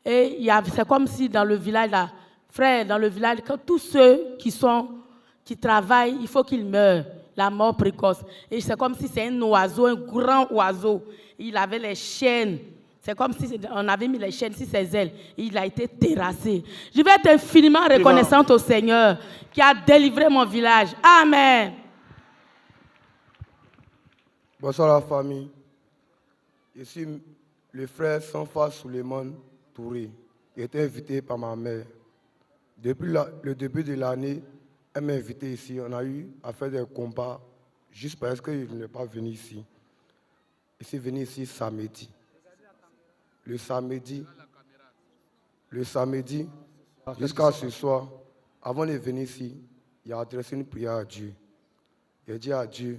Et c'est comme si dans le village là, frère, dans le village, quand tous ceux qui travaillent, il faut qu'ils meurent. La mort précoce. Et c'est comme si c'est un oiseau, un grand oiseau. Il avait les chaînes. C'est comme si on avait mis les chaînes sur ses ailes. Il a été terrassé. Je vais être infiniment reconnaissante au Seigneur qui a délivré mon village. Amen. Bonsoir la famille. Je suis le frère Sanfa Suleiman Touré. J'ai été invité par ma mère. Depuis le début de l'année, elle m'a invité ici. On a eu à faire des combats juste parce qu'il n'est pas venu ici. Je suis venu ici samedi. Le samedi, jusqu'à ce soir, avant de venir ici, il a adressé une prière à Dieu. Il a dit à Dieu,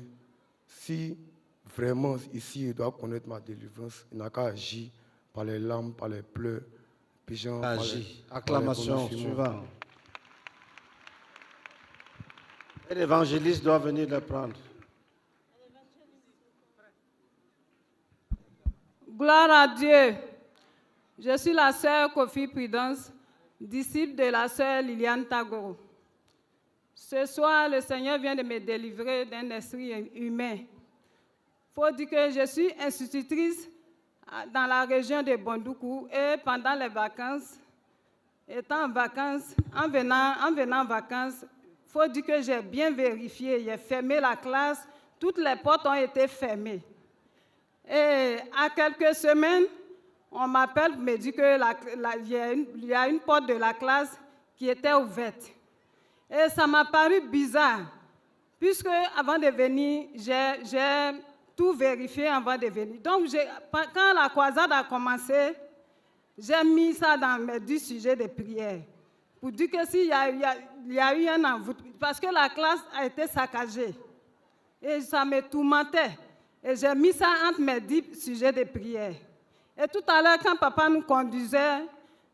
si vraiment ici il doit connaître ma délivrance, il n'a qu'à agir par les larmes, par les pleurs, puis acclamation suivante. Et l'évangéliste doit venir le prendre. Gloire à Dieu. Je suis la sœur Kofi Prudence, disciple de la sœur Liliane Tagoro. Ce soir, le Seigneur vient de me délivrer d'un esprit humain. Il faut dire que je suis institutrice dans la région de Bondoukou et pendant les vacances, étant en vacances, en venant en vacances, il faut dire que j'ai bien vérifié. J'ai fermé la classe, toutes les portes ont été fermées. Et à quelques semaines, on m'appelle pour me dire qu'il y a une porte de la classe qui était ouverte. Et ça m'a paru bizarre, puisque avant de venir, j'ai tout vérifié avant de venir. Donc, quand la croisade a commencé, j'ai mis ça dans mes 10 sujets de prière, pour dire que s'il y a eu un envoûtement, parce que la classe a été saccagée, et ça me tourmentait. Et j'ai mis ça entre mes 10 sujets de prière. Et tout à l'heure, quand papa nous conduisait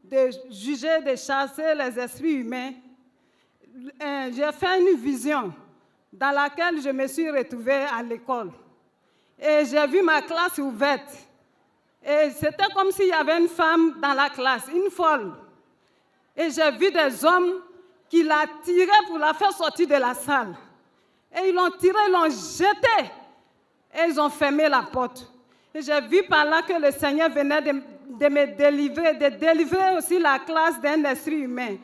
de juger, de chasser les esprits humains, j'ai fait une vision dans laquelle je me suis retrouvée à l'école. Et j'ai vu ma classe ouverte. Et c'était comme s'il y avait une femme dans la classe, une folle. Et j'ai vu des hommes qui la tiraient pour la faire sortir de la salle. Et ils l'ont tirée, ils l'ont jetée. Et ils ont fermé la porte. Et j'ai vu par là que le Seigneur venait de me délivrer, de délivrer aussi la classe d'un esprit humain.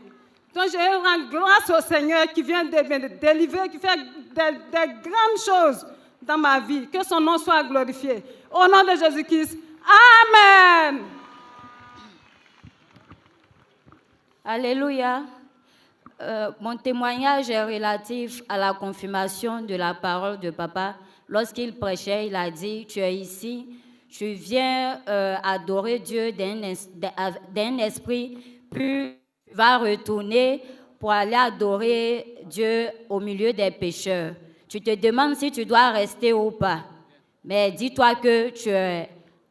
Donc je rends grâce au Seigneur qui vient de me délivrer, qui fait des grandes choses dans ma vie. Que son nom soit glorifié. Au nom de Jésus-Christ. Amen. Alléluia. Mon témoignage est relatif à la confirmation de la parole de papa. Lorsqu'il prêchait, il a dit, tu es ici, tu viens adorer Dieu d'un esprit, puis tu vas retourner pour aller adorer Dieu au milieu des pécheurs. Tu te demandes si tu dois rester ou pas. Mais dis-toi que tu es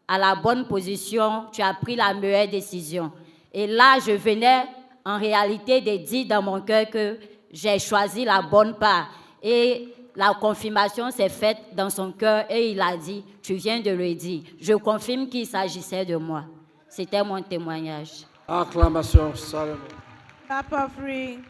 à la bonne position, tu as pris la meilleure décision. Et là, je venais en réalité de dire dans mon cœur que j'ai choisi la bonne part. Et la confirmation s'est faite dans son cœur et il a dit, tu viens de le dire. Je confirme qu'il s'agissait de moi. C'était mon témoignage. Acclamation, Salomon. Clap offering.